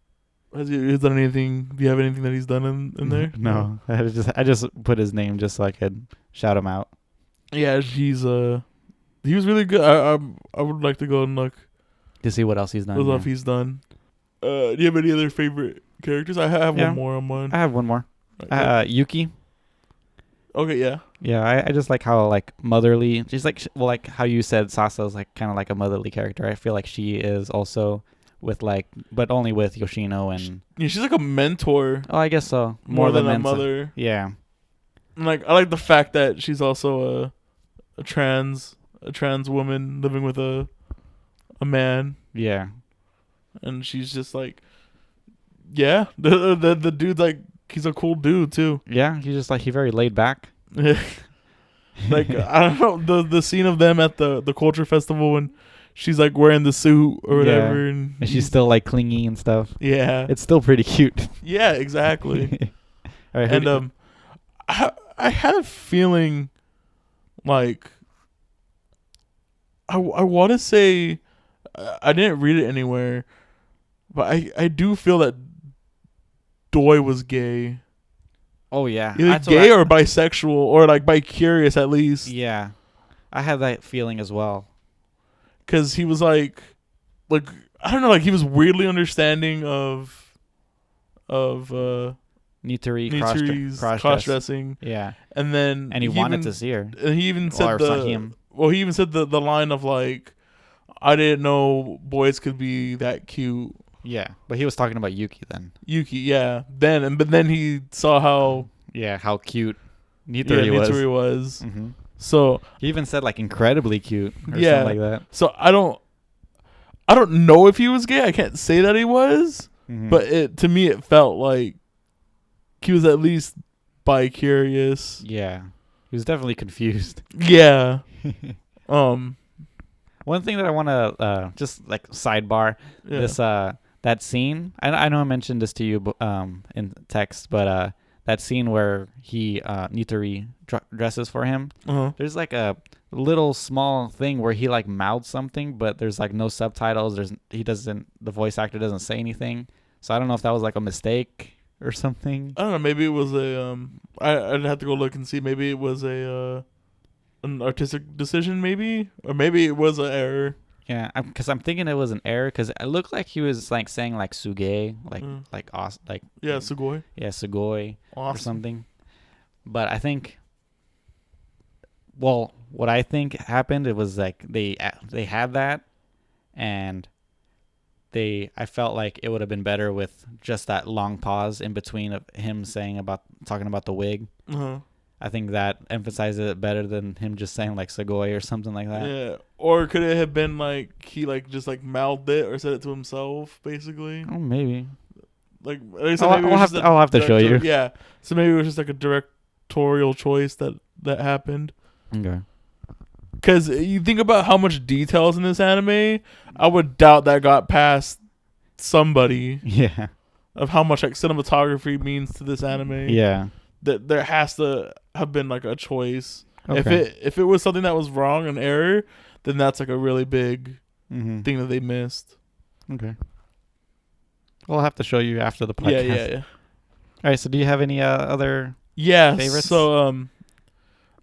Has he done anything? Do you have anything that he's done in there? No, I just put his name just so I could shout him out. Yeah, he was really good. I would like to go and look to see what else he's done. What else he's done. Do you have any other favorite characters? I have one more on mine. I have one more. Yuki. Okay, yeah. Yeah, I just like how like motherly. She's like like how you said Sasa's like kind of like a motherly character. I feel like she is also with like, but only with Yoshino and. Yeah, she's like a mentor. Oh, I guess so. More than a mother. Yeah. And like I like the fact that she's also a trans woman living with a man. Yeah. And she's just like, yeah, the dude's like, he's a cool dude too. Yeah, he's just like he's very laid back. Like I don't know the scene of them at the culture festival when she's like wearing the suit or whatever, and she's still like clingy and stuff. Yeah, it's still pretty cute. Yeah, exactly. All right, and I had a feeling like I want to say I didn't read it anywhere, but I do feel that Doi was gay. Oh yeah, either gay or bisexual or like bi-curious at least. Yeah, I had that feeling as well. Because he was like I don't know, like he was weirdly understanding of Nituri's cross dressing. Yeah, And then and he wanted to see her. And he even said him. Well, he even said the line of like, I didn't know boys could be that cute. Yeah, but he was talking about Yuki then. Yuki, yeah. But then he saw how how cute Nitori was. Mm-hmm. So he even said like incredibly cute or something like that. So I don't know if he was gay. I can't say that he was, but to me it felt like he was at least bi-curious. Yeah, he was definitely confused. Yeah. One thing that I want to just like sidebar this that scene. I know I mentioned this to you in text, but that scene where he Nitori dresses for him. There's like a little small thing where he like mouths something, but there's like no subtitles. The voice actor doesn't say anything. So I don't know if that was like a mistake or something. I don't know. Maybe it was I'd have to go look and see. Maybe it was an artistic decision, maybe, or maybe it was an error. Yeah, because I'm thinking it was an error because it looked like he was like saying like suge, like awesome, like sugoi, sugoi, awesome. Or something. But I think, what I think happened, it was like they had that, and I felt like it would have been better with just that long pause in between of him talking about the wig. I think that emphasizes it better than him just saying like Sugoi or something like that. Yeah. Or could it have been like he like just like mouthed it or said it to himself, basically? Oh, maybe. Like I'll have to show you. Yeah. So maybe it was just like a directorial choice that happened. Okay. Because you think about how much details in this anime, I would doubt that got past somebody. Yeah. Of how much like cinematography means to this anime. Yeah. That there has to have been like a choice. Okay. If it was something that was wrong, an error, then that's like a really big thing that they missed. Okay. Well, I'll have to show you after the podcast. Yeah. All right. So, do you have any other favorites? So,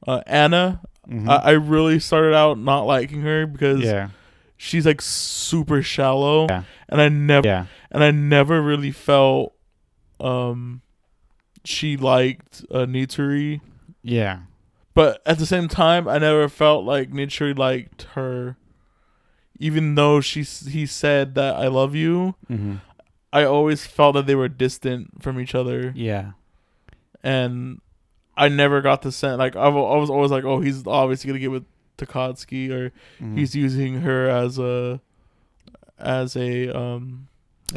Anna, I really started out not liking her because she's like super shallow, and I never really felt she liked Nitori. Yeah. But at the same time, I never felt like Nitori liked her. Even though he said that I love you, I always felt that they were distant from each other. Yeah. And I never got the sense, like I was always like, oh, he's obviously gonna get with Takatsuki, or he's using her as a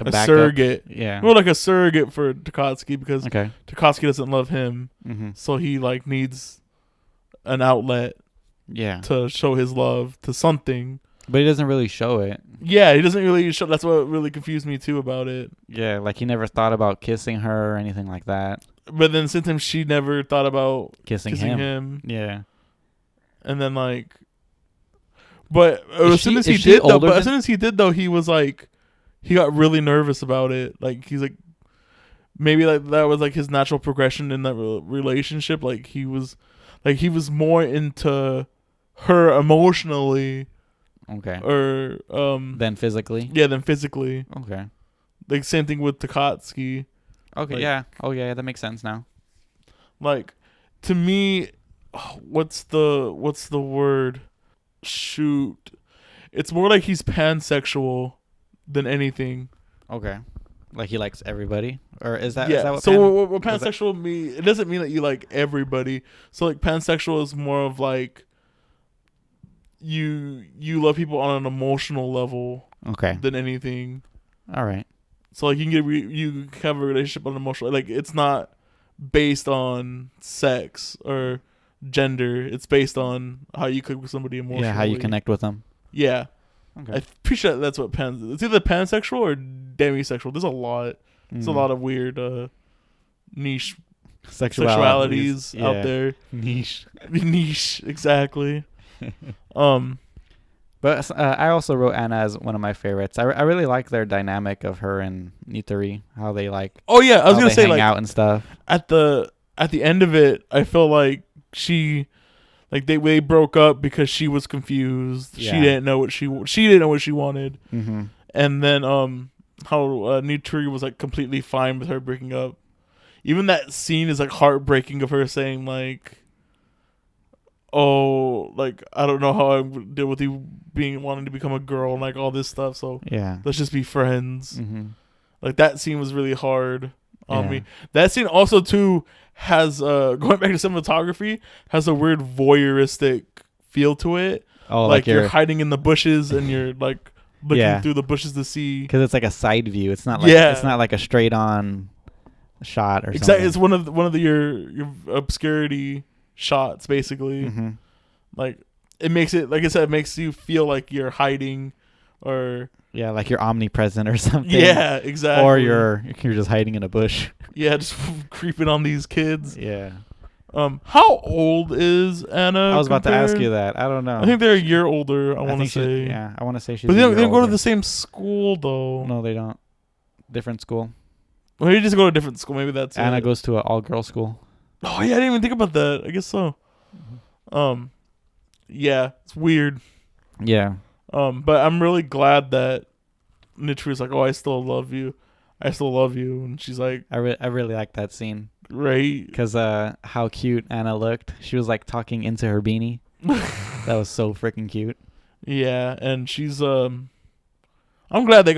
surrogate. Yeah. Well, like a surrogate for Takatsuki, because Okay. Takatsuki doesn't love him. So he like needs an outlet to show his love to something. But he doesn't really show it. Yeah, he doesn't really show. That's what really confused me too about it. Yeah, like he never thought about kissing her or anything like that. But then sometimes she never thought about kissing him. Yeah. And then like, but as soon as he did though, he was like, he got really nervous about it. Like he's like, maybe like that was like his natural progression in that relationship. Like he was more into her emotionally. Okay. Or than physically. Yeah, than physically. Okay. Like same thing with Takatsuki. Okay. Like, yeah. Oh yeah, that makes sense now. Like, to me, what's the word? Shoot, it's more like he's pansexual than anything. Okay. Like he likes everybody, or is that? Yeah. Is that what so what pansexual mean? It doesn't mean that you like everybody. So like pansexual is more of like you love people on an emotional level. Okay. Than anything. All right. So like you can have a relationship on an emotional, like it's not based on sex or gender. It's based on how you click with somebody emotionally. Yeah, how you connect with them. Yeah. Okay. I'm pretty sure that's what it's either pansexual or demisexual. There's a lot. There's a lot of weird niche sexualities out there. Niche, exactly. But I also wrote Anna as one of my favorites. I really like their dynamic of her and Nitori, how they like. Oh yeah, I was gonna say hang like out and stuff. At the at the end of it, I feel like they broke up because she was confused. Yeah. She didn't know what she didn't know what she wanted. Mm-hmm. And then how Nitori was like completely fine with her breaking up. Even that scene is like heartbreaking of her saying like, "Oh, like I don't know how I would deal with you wanting to become a girl and like all this stuff. So Yeah. let's just be friends." Mm-hmm. Like that scene was really hard on Yeah. me. That scene also too has going back to cinematography, has a weird voyeuristic feel to it. Oh, like you're hiding in the bushes and you're like looking Yeah. through the bushes to see. because it's like a side view. It's not like Yeah. it's not like a straight on shot or Exactly, it's something. one of your obscurity shots basically. Mm-hmm. Like it makes it, like I said, it makes you feel like you're hiding, or Yeah, like you're omnipresent or something. yeah, exactly. Or you're just hiding in a bush. yeah, just creeping on these kids. Yeah. How old is Anna? I was about to ask you compared? that. I don't know. I think they're a year older. I want to think say. yeah, I want to say she's. But they a don't, year they don't go to older. the same school though. No, they don't. Different school. Well, maybe just go to a different school. Maybe that's Anna it. goes to an all-girl school. Oh yeah, I didn't even think about that. I guess so. Yeah, it's weird. Yeah. But I'm really glad that Nichiru's like, "Oh, I still love you. I still love you," and she's like, I really like that scene "Right." because how cute Anna looked. She was like talking into her beanie. That was so freaking cute. Yeah, and she's I'm glad they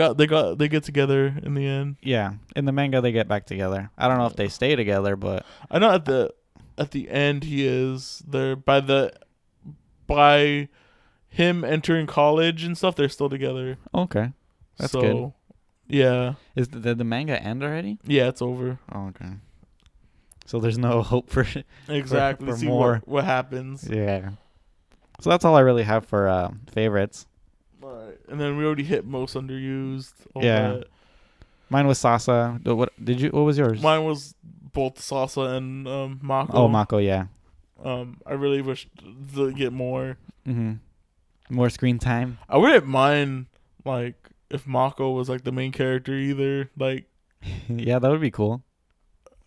get together in the end. Yeah. In the manga, they get back together. I don't know if they stay together, but I know at the end he is there by him entering college and stuff. They're still together. okay. That's so, good. Yeah. Did the manga end already? Yeah, it's over. Oh, okay. So there's no hope for Exactly. for See more. what happens. Yeah. So that's all I really have for favorites. All right. And then we already hit most underused. All Yeah. that. Mine was Sasa. What was yours? Mine was both Sasa and Mako. Oh, Mako, yeah. I really wish to get more. Mm-hmm. More screen time. I wouldn't mind like if Mako was like the main character either. Like Yeah, that would be cool.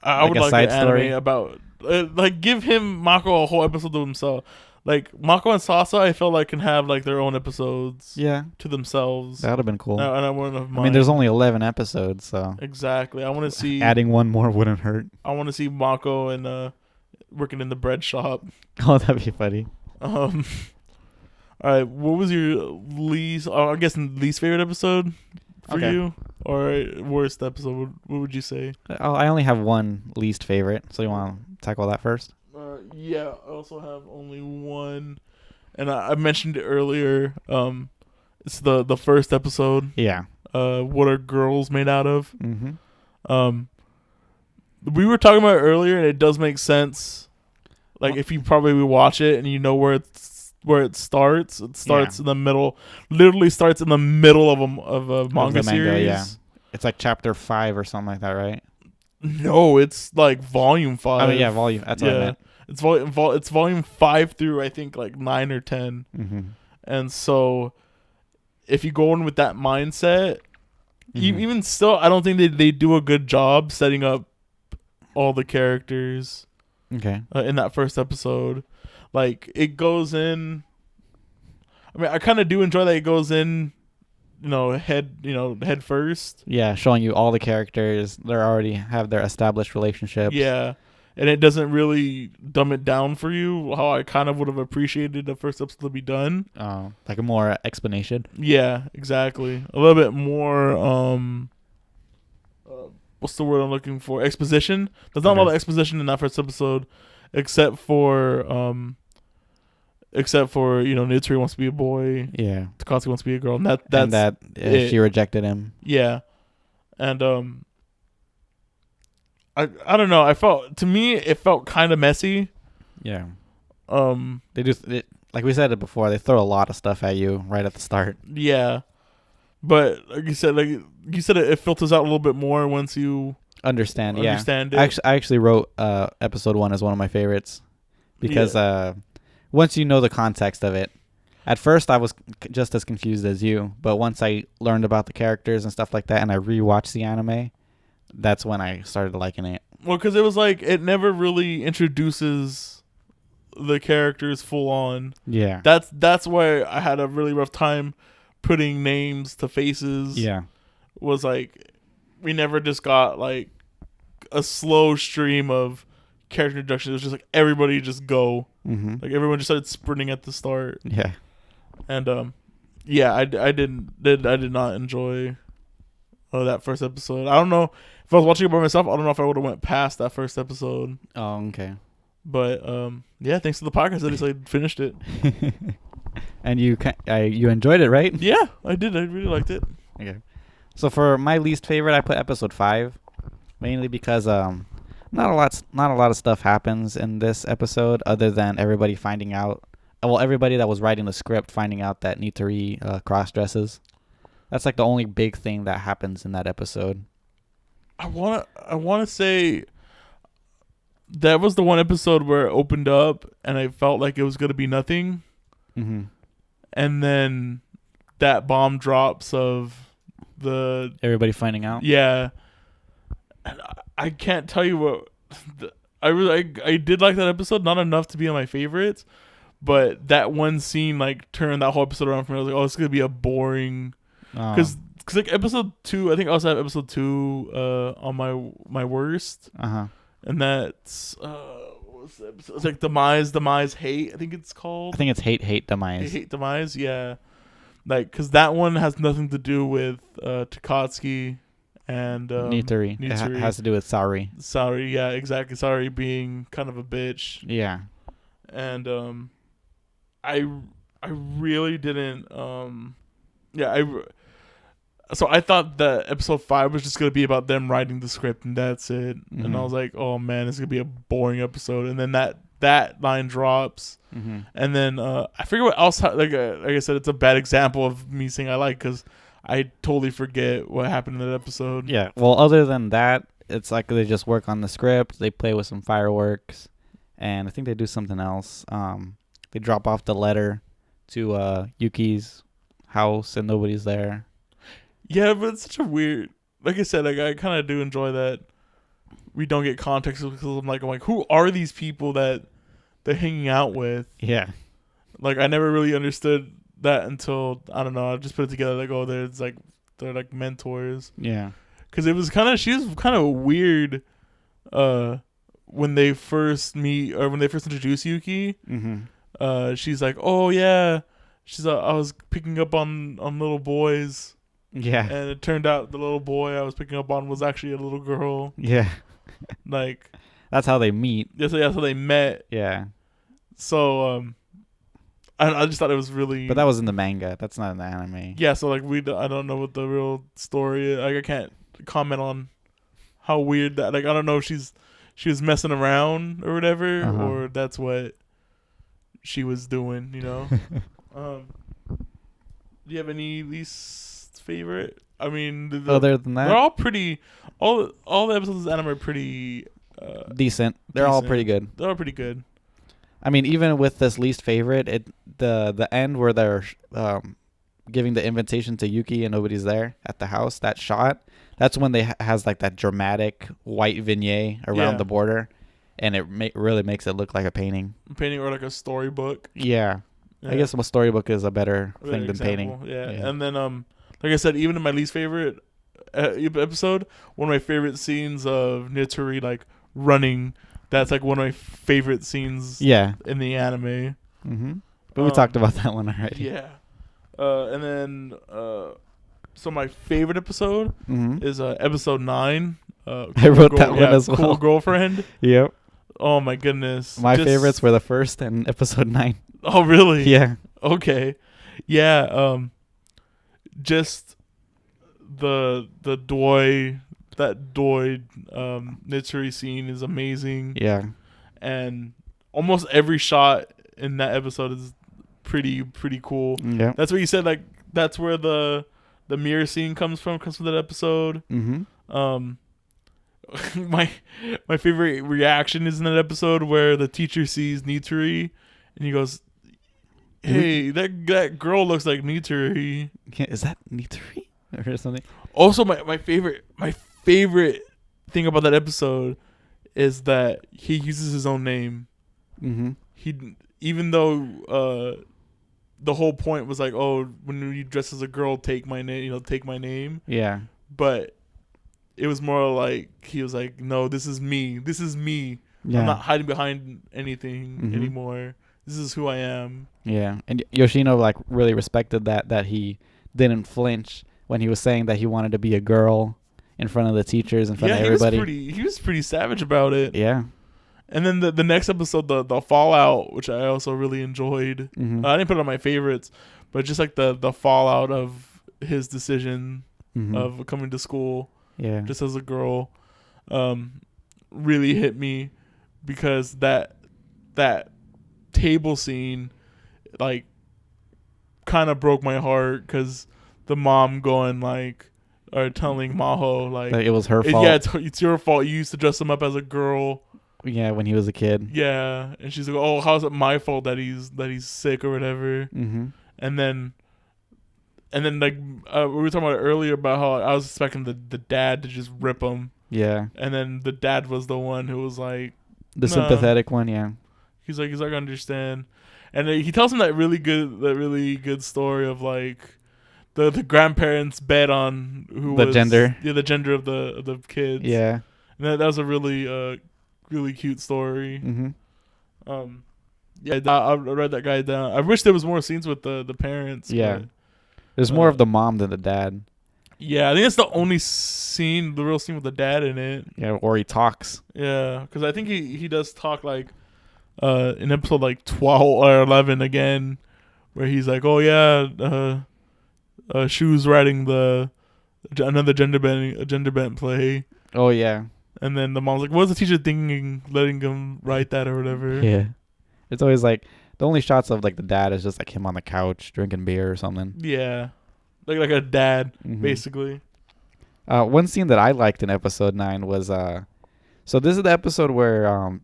I Like would a like side an story? anime about like give Mako a whole episode to himself. Like Mako and Sasa, I feel like can have like their own episodes Yeah, to themselves. that would have been cool. And I wouldn't have I mean, there's only 11 episodes, so exactly. I want to see adding one more wouldn't hurt. I want to see Mako and working in the bread shop. Oh, that'd be funny. All right, what was your least? I guess least favorite episode for Okay. you, or worst episode? What would you say? I only have one least favorite, so you want to tackle that first? Yeah, I also have only one, and I mentioned it earlier. It's the first episode. Yeah. What are girls made out of? Mm-hmm. We were talking about it earlier, and it does make sense. Like if you probably watch it and you know where it starts. It starts in the middle. Literally starts in the middle of a manga series. Yeah. It's like chapter 5 or something like that, right? No, it's like volume 5. Oh yeah, volume. That's what I meant. It's volume 5 through I think like 9 or 10. Mm-hmm. And so if you go in with that mindset, Mm-hmm. even still, I don't think they do a good job setting up all the characters Okay. in that first episode. Like it goes in. I mean, I kind of do enjoy that it goes in, head first. Yeah, showing you all the characters. They already have their established relationships. Yeah, and it doesn't really dumb it down for you how I kind of would have appreciated the first episode to be done. Like a more explanation. Yeah, exactly. A little bit more. What's the word I'm looking for? Exposition. There's not a lot of exposition in that first episode, except for Nitsuri wants to be a boy. Yeah. Takatsuki wants to be a girl, and she rejected him. Yeah, and I don't know. To me it felt kind of messy. Yeah. Like we said it before, they throw a lot of stuff at you right at the start. Yeah, but like you said, it filters out a little bit more once you understand it. I actually wrote episode 1 as one of my favorites because once you know the context of it. At first I was just as confused as you, but once I learned about the characters and stuff like that and I rewatched the anime, that's when I started liking it. Well, because it was like it never really introduces the characters full on. Yeah. That's why I had a really rough time putting names to faces. Yeah. Was like we never just got like a slow stream of character introduction. It was just like everybody just go. Mm-hmm. Like everyone just started sprinting at the start. Yeah. And yeah, I did not enjoy that first episode. I don't know if I was watching it by myself. I don't know if I would have went past that first episode. Oh, okay. But yeah, thanks to the podcast, I just like finished it. And you enjoyed it, right? Yeah, I did. I really liked it. Okay. So for my least favorite, I put episode 5, mainly because not a lot of stuff happens in this episode other than everybody finding out. Well, everybody that was writing the script finding out that Nitori cross dresses. That's like the only big thing that happens in that episode. I wanna say that was the one episode where it opened up and I felt like it was gonna be nothing. Mm-hmm. And then that bomb drops of the Everybody finding out. yeah. And I can't tell you what I did like that episode, not enough to be on my favorites, but that one scene like turned that whole episode around for me. I was like, oh, it's gonna be a boring because like episode 2, I think I also have episode 2 on my worst, and that's what's the episode? It's like demise hate, I think it's called. I think it's hate demise. Hate demise, yeah. Like because that one has nothing to do with Takatsuki and Nitori. It has to do with Saori. Saori, yeah, exactly. Saori being kind of a bitch. Yeah. And I really didn't so I thought that episode 5 was just gonna be about them writing the script and that's it. Mm-hmm. And I was like, oh man, it's gonna be a boring episode. And then that line drops, and then I forget what else. Like I said, it's a bad example of me saying I like because I totally forget what happened in that episode. Yeah. Well, other than that, it's like they just work on the script. They play with some fireworks, and I think they do something else. They drop off the letter to Yuki's house, and nobody's there. Yeah, but it's such a weird. Like I said, like I kind of do enjoy that we don't get context because I'm like, who are these people that they're hanging out with? Yeah. Like I never really understood that until I don't know. I just put it together like, oh, they're like mentors. Yeah. Because she was kind of weird, when they first meet or when they first introduce Yuki. Mm-hmm. She's like, oh yeah, I was picking up on little boys. Yeah. And it turned out the little boy I was picking up on was actually a little girl. Yeah. Like that's how they meet. That's how they met. Yeah. So I just thought it was really. But that was in the manga. That's not in the anime. Yeah. So like I don't know what the real story is. Like I can't comment on how weird that. Like I don't know if she was messing around or whatever, or that's what she was doing. You know. Do you have any least favorite? I mean, other than that, they're all pretty. All the episodes of the anime are pretty decent. They're all pretty good. They're all pretty good. I mean, even with this least favorite, the end where they're giving the invitation to Yuki and nobody's there at the house. That shot. That's when they has like that dramatic white vignette around the border, and it really makes it look like a painting. Or like a storybook. Yeah. I guess a storybook is a better thing than painting. Yeah. And then like I said, even in my least favorite episode, one of my favorite scenes of Nitori like running. That's like one of my favorite scenes. Yeah. In the anime. Mm-hmm. But we talked about that one already. Yeah. And then so my favorite episode is episode 9. I wrote that one as well. Cool Girlfriend. Yep. Oh my goodness. My favorites were the first and episode 9. Oh really? Yeah. Okay. Yeah. Just the doi Nitori scene is amazing. Yeah. And almost every shot in that episode is pretty cool. Yeah. That's what you said, like that's where the mirror scene comes from that episode. Mm-hmm. My favorite reaction is in that episode where the teacher sees Nitori and he goes, "Hey, that girl looks like Nitori." Is that Nitori or something? Also, my favorite thing about that episode is that he uses his own name. Mm-hmm. He even though the whole point was like, oh, when you dress as a girl, take my name, take my name. Yeah. But it was more like he was like, no, this is me. This is me. Yeah. I'm not hiding behind anything Mhm. anymore. This is who I am. Yeah. And Yoshino like really respected that he didn't flinch when he was saying that he wanted to be a girl in front of the teachers, in front of everybody. He was pretty savage about it. Yeah. And then the next episode, the fallout, which I also really enjoyed. Mhm. I didn't put it on my favorites, but just like the fallout of his decision Mhm. of coming to school Yeah. just as a girl, really hit me, because that table scene like kind of broke my heart, because the mom going like, or telling Maho like That it was her fault. yeah, it's your fault. You used to dress him up as a girl. Yeah, when he was a kid. Yeah, and she's like, oh, how's it my fault that he's sick or whatever? Mm-hmm. And then like we were talking about it earlier about how I was expecting the dad to just rip him. Yeah. And then the dad was the one who was like, The no. sympathetic one, yeah. He's like, I understand. And he tells him that really good story of like the grandparents bet on the gender. Yeah, the gender of the kids. Yeah. And that was a really really cute story. Mm-hmm. Yeah, I read that guy down. I wish there was more scenes with the parents. Yeah. But, There's more of the mom than the dad. yeah, I think it's the only scene, the real scene with the dad in it. Yeah, or he talks. Yeah, because I think he does talk like in episode like 12 or 11 again, where he's like, oh yeah, Shu's writing another gender bent play. Oh yeah. And then the mom's like, what's the teacher thinking, letting him write that or whatever? Yeah. It's always like the only shots of like the dad is just like him on the couch drinking beer or something. Yeah, like a dad, Mhm. basically. One scene that I liked in episode 9 was so this is the episode where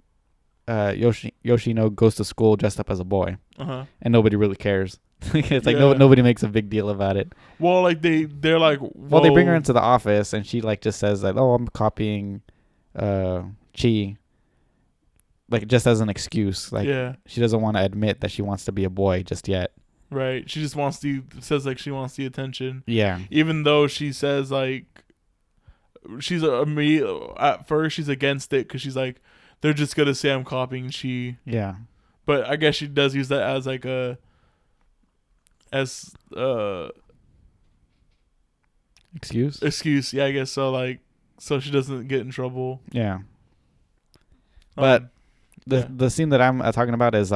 Yoshino goes to school dressed up as a boy, Uh-huh. and nobody really cares. It's like Yeah. nobody makes a big deal about it. Well, like they're like, Well, they bring her whoa. into the office, and she like just says like, "Oh, I'm copying Chi," like just as an excuse. Like Yeah, she doesn't want to admit that she wants to be a boy just yet. right. She just says like she wants the attention, Yeah. even though she says like at first she's against it, because she's like, they're just gonna say I'm copying Chi. Yeah. But I guess she does use that as like Excuse. Yeah, I guess so. Like, so she doesn't get in trouble. Yeah. But yeah. the scene that I'm talking about is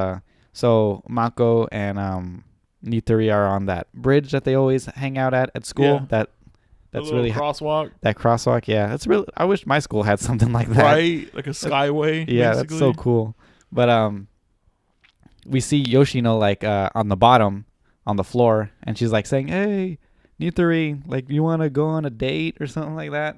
so Mako and Nitori are on that bridge that they always hang out at school. Yeah. That's a really crosswalk, that crosswalk. Yeah, that's really. I wish my school had something like that. right? Like a skyway. Yeah, basically. that's so cool. But we see Yoshino like on the bottom on the floor, and she's like saying, "Hey, Nitori, like you want to go on a date or something like that."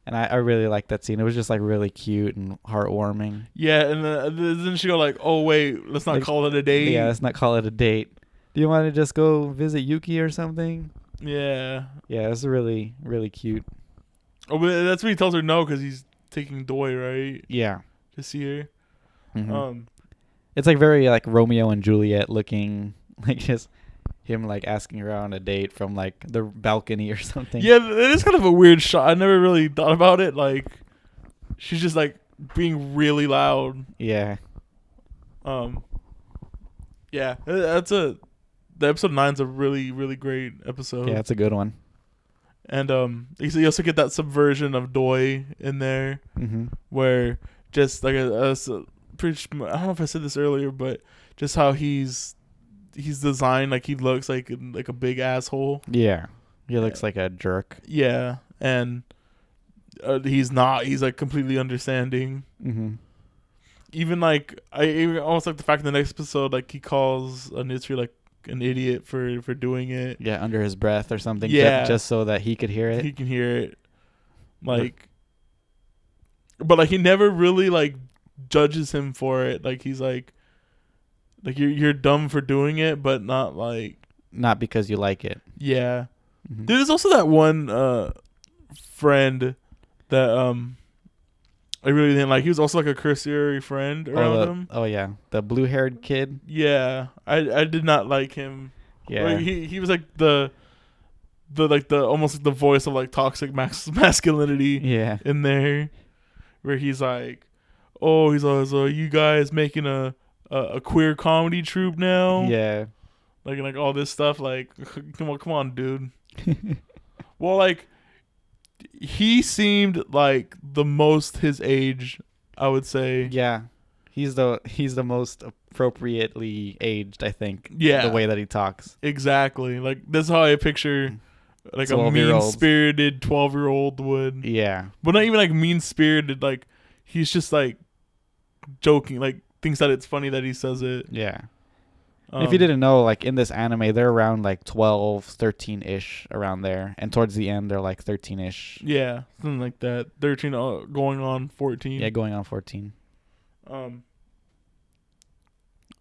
And I really liked that scene. It was just like really cute and heartwarming. Yeah, and then she go like, "Oh wait, let's not Like, call it a date." Yeah, let's not call it a date. Do you want to just go visit Yuki or something? Yeah. Yeah, it's really, really cute. Oh, but that's what he tells her no, because he's taking Doi, right, Yeah. to see her. Mhm. It's like very like Romeo and Juliet looking, like just him like asking her out on a date from like the balcony or something. Yeah, it is kind of a weird shot. I never really thought about it. Like, she's just like being really loud. Yeah. Yeah, the episode 9's a really, really great episode. Yeah, it's a good one. And you also get that subversion of Doi in there, Mm-hmm. where just like I don't know if I said this earlier, but just how he's designed, like he looks like a big asshole. Yeah. He looks like a jerk. Yeah, and he's not. He's like completely understanding. Mm-hmm. Even like I almost like the fact in the next episode, like he calls Nitsuri like an idiot for doing it. Yeah, under his breath or something. Yeah. Just so that he could hear it. He can hear it. Like, but like he never really like judges him for it. Like he's like you're dumb for doing it, but not like, Not because you like it. yeah. Mm-hmm. There's also that one friend that I really didn't like. He was also like a cursory friend around him. Oh yeah, the blue-haired kid. Yeah, I did not like him. Yeah. Like, he was like the almost like the voice of like toxic masculinity Yeah. in there, where he's like, oh, he's always you guys making a queer comedy troupe now, Yeah. like all this stuff. Like, come on, dude. Well, like, he seemed like the most his age, I would say. Yeah. He's the most appropriately aged, I think. Yeah. The way that he talks. Exactly. Like, that's how I picture like a 12-year-olds. mean-spirited 12-year-old would. Yeah. But not even like mean-spirited. Like, he's just like joking. Like, thinks that it's funny that he says it. Yeah. If you didn't know, like in this anime, they're around like 12, 13-ish around there. And towards the end, they're like 13-ish. Yeah, something like that. 13 going on 14. Yeah, going on 14.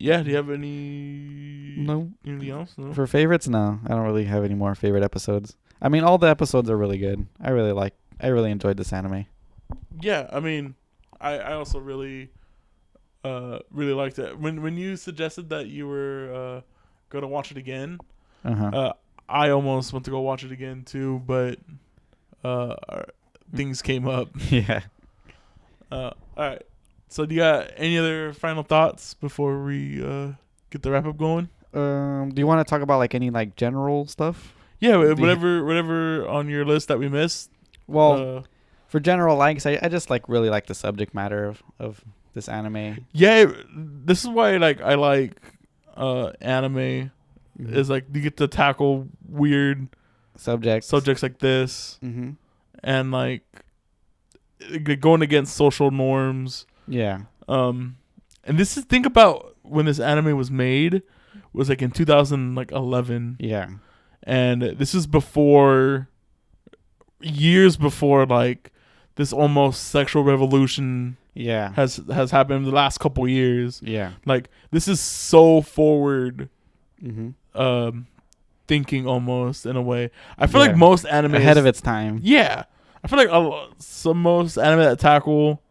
Yeah, do you have anything else? No? For favorites, no. I don't really have any more favorite episodes. I mean, all the episodes are really good. I really enjoyed this anime. Yeah, I mean, I also really liked it. When you suggested that you were gonna watch it again, I almost went to go watch it again too, but things came up. Yeah. All right. So do you got any other final thoughts before we get the wrap up going? Do you want to talk about like any like general stuff? Yeah, whatever on your list that we missed. Well, for general likes, I just like really like the subject matter of this anime. Yeah, this is why like I like anime. Is like you get to tackle weird subjects like this, and like going against social norms. Yeah. And this is, think about when this anime was made, was like in 2011. Yeah. And this is years before like this almost sexual revolution. Yeah. Has happened in the last couple years. Yeah. Like, this is so forward. Thinking almost in a way. I feel like most anime ahead of its time. Yeah. I feel like most anime that tackle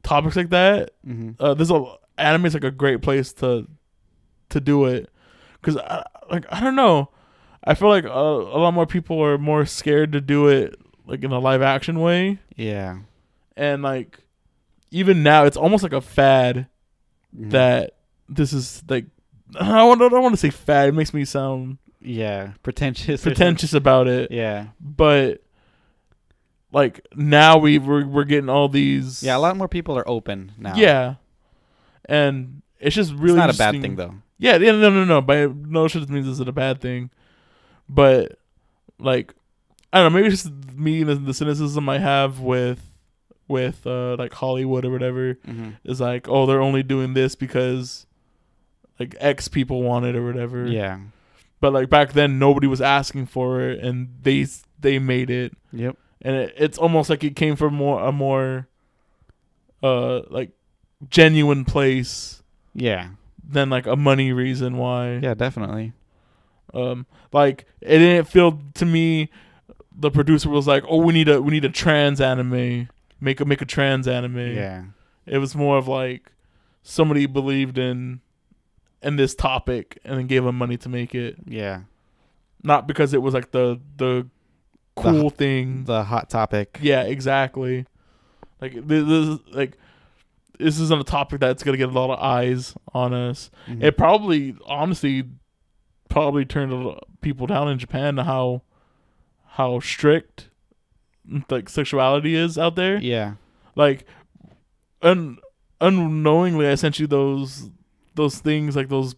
topics like that, anime is like a great place to do it, because I don't know, I feel like a lot more people are more scared to do it like in a live action way. Yeah. And like even now it's almost like a fad that this is like, I don't want to say fad, it makes me sound pretentious about it. Yeah. But like now we're getting all these. Yeah, a lot more people are open now. Yeah, and it's just really, it's not a bad thing though. Yeah, no. By no stretch means it's a bad thing, but like I don't know, maybe it's just me and the cynicism I have with like Hollywood or whatever is like, oh, they're only doing this because like X people want it or whatever. Yeah. But like back then nobody was asking for it and they made it. Yep. And it's almost like it came from a more like genuine place. Yeah. Than like a money reason why. Yeah, definitely. Like it didn't feel to me, the producer was like, oh, we need a trans anime. Make a trans anime. Yeah. It was more of like somebody believed in this topic and then gave them money to make it. Yeah. Not because it was like the cool thing, the hot topic. Yeah, exactly. Like this isn't a topic that's gonna get a lot of eyes on us. It honestly turned people down in Japan to how strict like sexuality is out there. Yeah. Like unknowingly I sent you those things, like those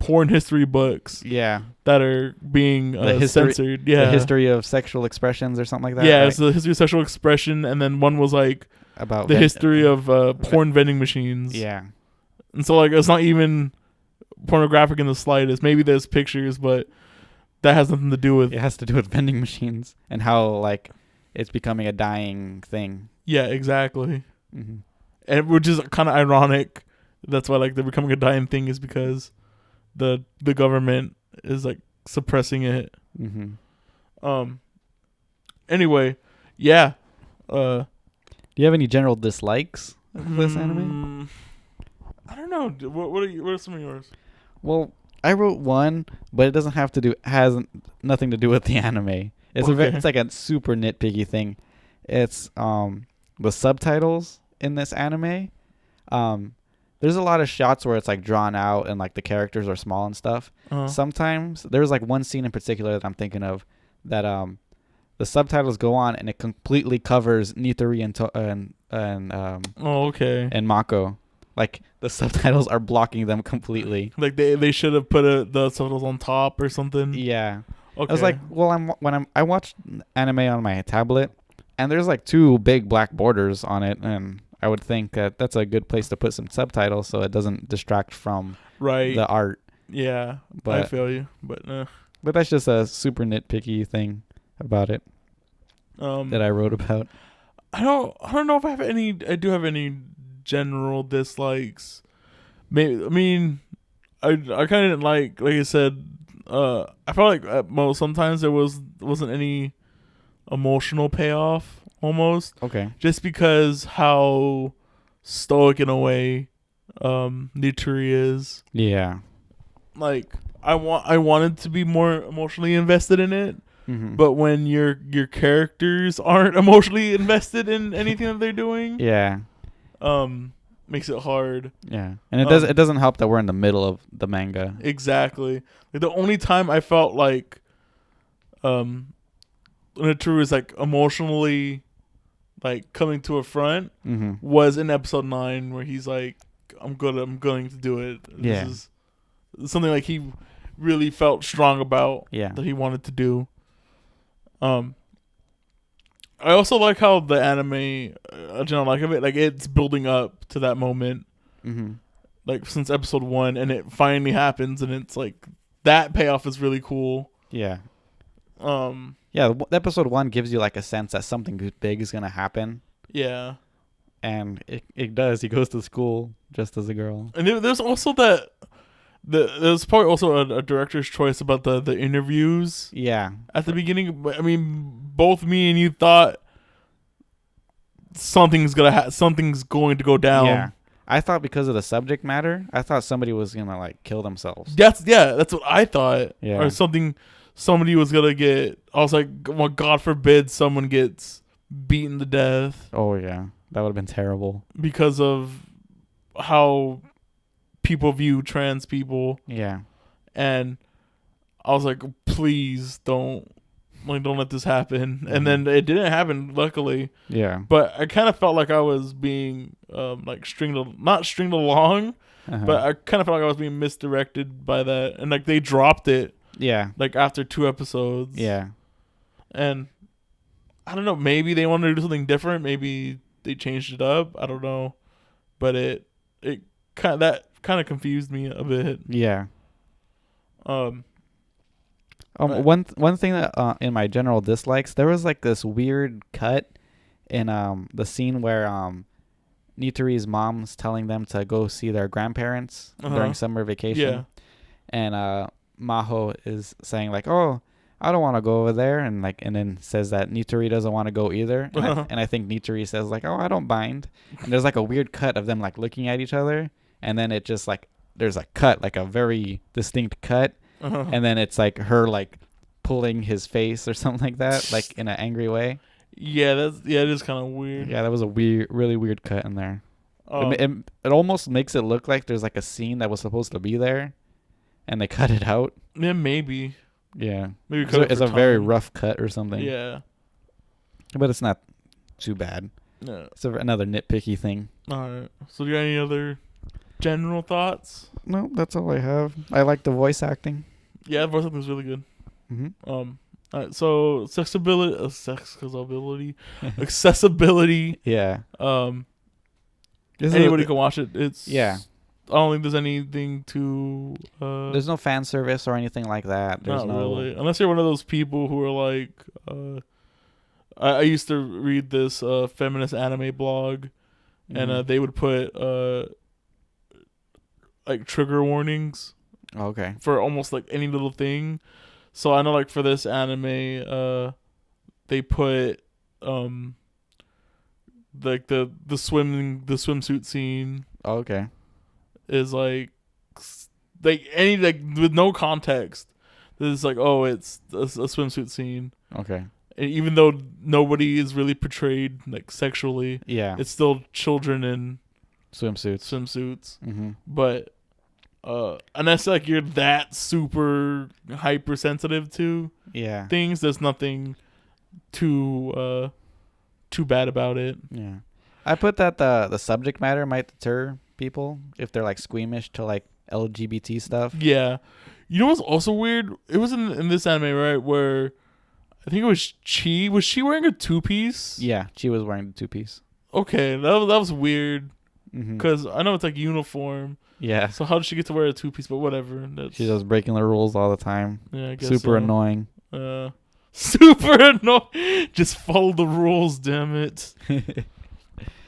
porn history books. Yeah. That are being censored. Yeah. The history of sexual expressions or something like that. Yeah, right? It's the history of sexual expression, and then one was like about the history of porn vending machines. Yeah. And so like it's not even pornographic in the slightest. Maybe there's pictures, but that has nothing to do with. It has to do with vending machines and how like it's becoming a dying thing. Yeah, exactly. And which is kind of ironic. That's why like they're becoming a dying thing, is because the government is like suppressing it. Mm-hmm. Anyway, yeah. Do you have any general dislikes of this anime? I don't know. What are some of yours? Well, I wrote one, but it doesn't have to do has nothing to do with the anime. It's like a super nitpicky thing. It's the subtitles in this anime. There's a lot of shots where it's like drawn out and like the characters are small and stuff. Sometimes there's like one scene in particular that I'm thinking of that the subtitles go on and it completely covers Nitori and Mako. Like the subtitles are blocking them completely. Like they should have put the subtitles on top or something. Yeah. Okay. I was like, well, I watched anime on my tablet, and there's like 2 big black borders on it, and I would think that that's a good place to put some subtitles so it doesn't distract from the art. Yeah, but I feel you, but that's just a super nitpicky thing about it that I wrote about. I don't know if I have any. I do have any general dislikes. Maybe I kind of didn't like I said. I felt like at most sometimes there wasn't any emotional payoff almost. Okay. Just because how stoic in a way Nitori is. Yeah. Like I wanted to be more emotionally invested in it. Mm-hmm. But when your characters aren't emotionally invested in anything that they're doing, yeah, makes it hard. Yeah, and it doesn't help that we're in the middle of the manga. Exactly. Like the only time I felt like Natsuru is like emotionally like coming to a front was in episode 9 where he's like, I'm going to do it. Yeah. This is something like he really felt strong about that he wanted to do. I also like how the anime, like of it, like it's building up to that moment, like since episode 1, and it finally happens, and it's like that payoff is really cool. Yeah. Episode 1 gives you like a sense that something big is gonna happen. Yeah. And it does. He goes to school just as a girl. And there's also that. There's probably also a director's choice about the interviews. Yeah. At the beginning, I mean, both me and you thought something's going to go down. Yeah. I thought because of the subject matter, I thought somebody was gonna like kill themselves. That's what I thought. Yeah. Or somebody was gonna get. I was like, well, God forbid someone gets beaten to death. Oh yeah, that would have been terrible because of how people view trans people. Yeah. And I was like, please don't let this happen. And then it didn't happen, luckily. Yeah. But I kind of felt like I was being not stringed along, but I kind of felt like I was being misdirected by that. And like they dropped it. Yeah. Like after 2 episodes. Yeah. And I don't know, maybe they wanted to do something different, maybe they changed it up. I don't know. But it kind of confused me a bit. Yeah. One thing that in my general dislikes, there was like this weird cut in the scene where Nitori's mom's telling them to go see their grandparents during summer vacation. Yeah. And Maho is saying like, "Oh, I don't want to go over there," and then says that Nitori doesn't want to go either. And I think Nitori says like, "Oh, I don't mind." And there's like a weird cut of them like looking at each other, and then it just like there's a cut, like a very distinct cut, and then it's like her like pulling his face or something like that, like in an angry way. Yeah, it is kind of weird. Yeah, that was a really weird cut in there. It almost makes it look like there's like a scene that was supposed to be there, and they cut it out. Yeah, maybe. Yeah, maybe it's a very rough cut or something. Yeah, but it's not too bad. No, it's another nitpicky thing. All right. So, do you got any other general thoughts? No, that's all I have. I like the voice acting. Yeah, the voice acting was really good. All right, so accessibility. Yeah. Anybody can watch it. It's I don't think there's anything to. There's no fan service or anything like that. There's not really, unless you're one of those people who are like. I used to read this feminist anime blog, and they would put like trigger warnings. Okay. For almost like any little thing. So I know like for this anime, they put like the swimsuit scene Oh, okay. is like any like with no context. It's like, oh, it's a swimsuit scene. Okay. And even though nobody is really portrayed like sexually, Yeah. it's still children in Swimsuits. swimsuits. Mm-hmm. But unless like you're that super hypersensitive to Yeah. things, there's nothing too bad about it. Yeah. I put that the subject matter might deter people if they're like squeamish to like LGBT stuff. Yeah. You know what's also weird? It was in this anime, right, where I think it was Chi. Was she wearing a two-piece? Yeah, she was wearing the two-piece. Okay, that was weird. Mm-hmm. Because I know it's like uniform. Yeah. So how did she get to wear a two-piece? But whatever. She's just breaking the rules all the time. Yeah, I guess Super so. annoying. Super annoying. Just follow the rules, damn it.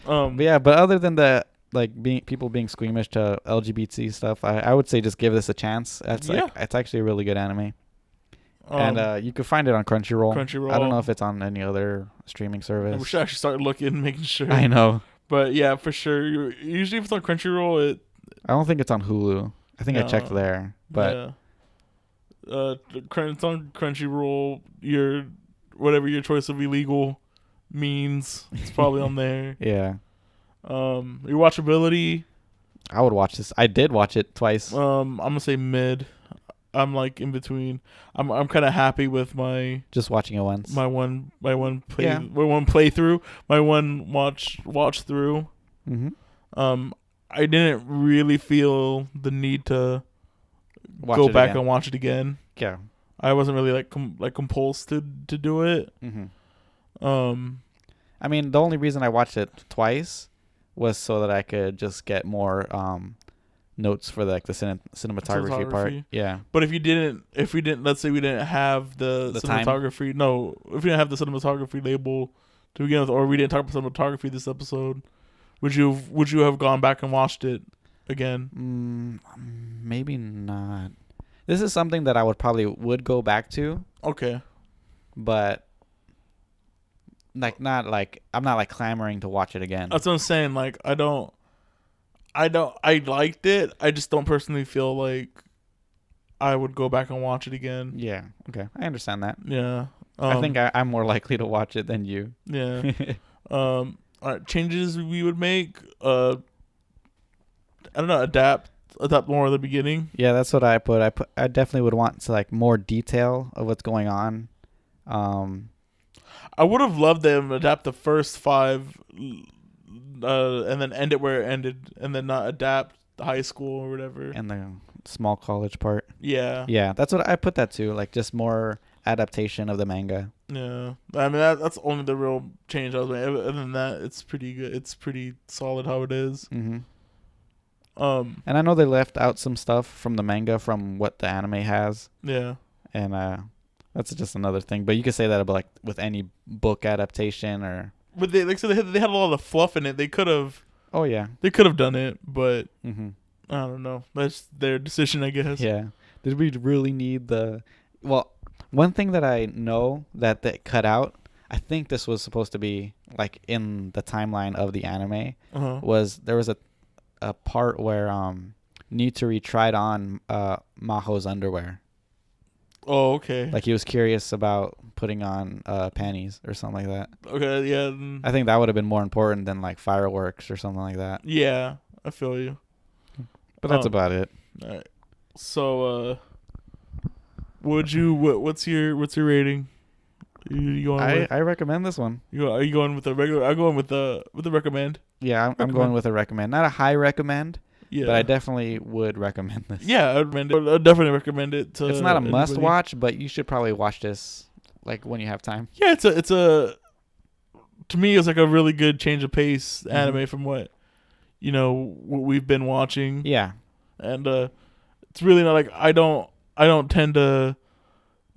But other than the like people being squeamish to LGBT stuff, I would say just give this a chance. It's actually a really good anime. And you can find it on Crunchyroll. I don't know if it's on any other streaming service. We should actually start looking, making sure. I know. But yeah, for sure. Usually if it's on Crunchyroll, I don't think it's on Hulu. I think I checked there. But yeah. It's on Crunchyroll. Whatever your choice of illegal means, it's probably on there. Yeah. Your watchability. I would watch this. I did watch it twice. I'm gonna say mid. I'm like in between. I'm kind of happy with my just watching it once. My one playthrough. My one watch through. Mm-hmm. I didn't really feel the need to go back and watch it again. Yeah. I wasn't really like compulsed to do it. Mm-hmm. I mean, the only reason I watched it twice was so that I could just get more notes for the cinematography part. Yeah. But if we didn't, let's say we didn't have the cinematography. No, if we didn't have the cinematography label to begin with, or we didn't talk about cinematography this episode, would you have gone back and watched it again? Maybe not. This is something that I would go back to. Okay. But I'm not like clamoring to watch it again. That's what I'm saying. Like I liked it. I just don't personally feel like I would go back and watch it again. Yeah. Okay. I understand that. Yeah. I think I'm more likely to watch it than you. Yeah. All right, changes we would make. I don't know. Adapt more at the beginning. Yeah, that's what I put. I definitely would want to like more detail of what's going on. I would have loved them to adapt the first 5, and then end it where it ended, and then not adapt the high school or whatever. And the small college part. Yeah. Yeah, that's what I put that to. Like just more adaptation of the manga. Yeah, I mean that's only the real change I was making. Other than that, it's pretty good. It's pretty solid how it is. Mm-hmm. And I know they left out some stuff from the manga from what the anime has. Yeah. And that's just another thing. But you could say that about like with any book adaptation or. But they had a lot of fluff in it. They could have. Oh yeah. They could have done it, but mm-hmm. I don't know. That's their decision, I guess. Yeah. Did we really need the? Well, one thing that I know that they cut out. I think this was supposed to be like in the timeline of the anime. Was there was a part where Nitori tried on Maho's underwear. Oh, okay. Like he was curious about putting on panties or something like that. Okay, yeah. I think that would have been more important than like fireworks or something like that. Yeah, I feel you. But that's about it. All right. So, what's your rating? I recommend this one. Are you going with the regular? I'm going with the recommend. Yeah, I'm going with a recommend. Not a high recommend. Yeah. But I definitely would recommend this. Yeah, I'd definitely recommend it to. It's not a must watch, but you should probably watch this like when you have time. Yeah, it's a to me it's like a really good change of pace anime from what what we've been watching. Yeah. And it's really not like I don't tend to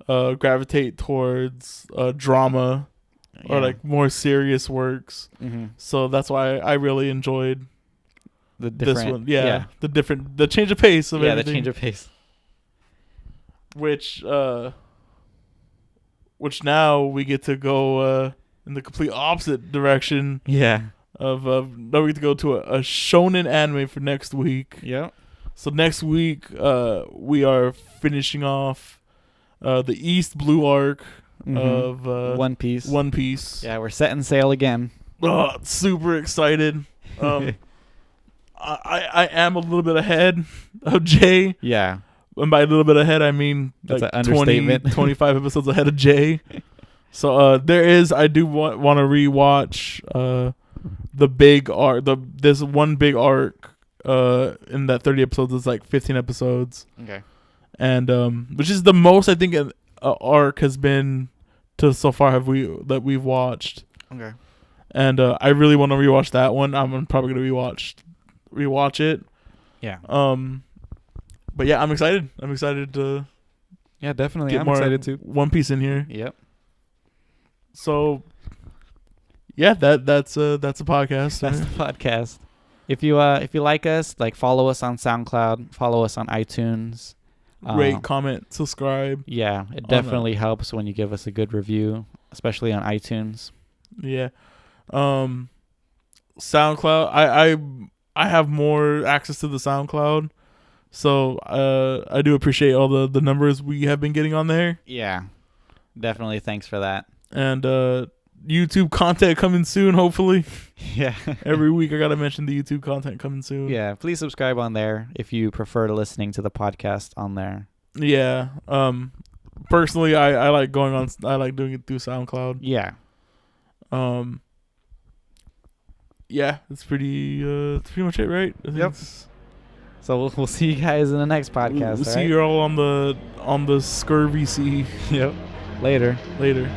gravitate towards drama or like more serious works. Mm-hmm. So that's why I really enjoyed this one. Yeah. The change of pace of everything. The change of pace. Which now we get to go in the complete opposite direction. Yeah. now we get to go to a shonen anime for next week. Yep. So next week, we are finishing off the East Blue arc of One Piece. One Piece. Yeah, we're setting sail again. Oh, super excited. I am a little bit ahead of Jay. Yeah. And by a little bit ahead, I mean That's like an understatement. 25 episodes ahead of Jay. So I do want to rewatch the big arc. There's one big arc in that 30 episodes. It's like 15 episodes. Okay. And which is the most I think an arc has been to so far that we've watched. Okay. And I really want to rewatch that one. I'm probably gonna rewatch it. Yeah. But yeah, I'm excited. I'm excited to Yeah, definitely. get I'm more excited too. One Piece in here. Yep. So yeah, that's a podcast. That's the podcast. If you like us, like follow us on SoundCloud, follow us on iTunes. Rate, comment, subscribe. Yeah, it definitely helps when you give us a good review, especially on iTunes. Yeah. SoundCloud. I have more access to the SoundCloud, so I do appreciate all the numbers we have been getting on there. Yeah, definitely. Thanks for that. And YouTube content coming soon, hopefully. Yeah. Every week I gotta mention the YouTube content coming soon. Yeah, please subscribe on there if you prefer listening to the podcast on there. Yeah. Personally, I like going on. I like doing it through SoundCloud. Yeah. Yeah, it's pretty much it, right? I think Yep. So we'll see you guys in the next podcast. We'll see you all on the scurvy sea. Yep. Later. Later.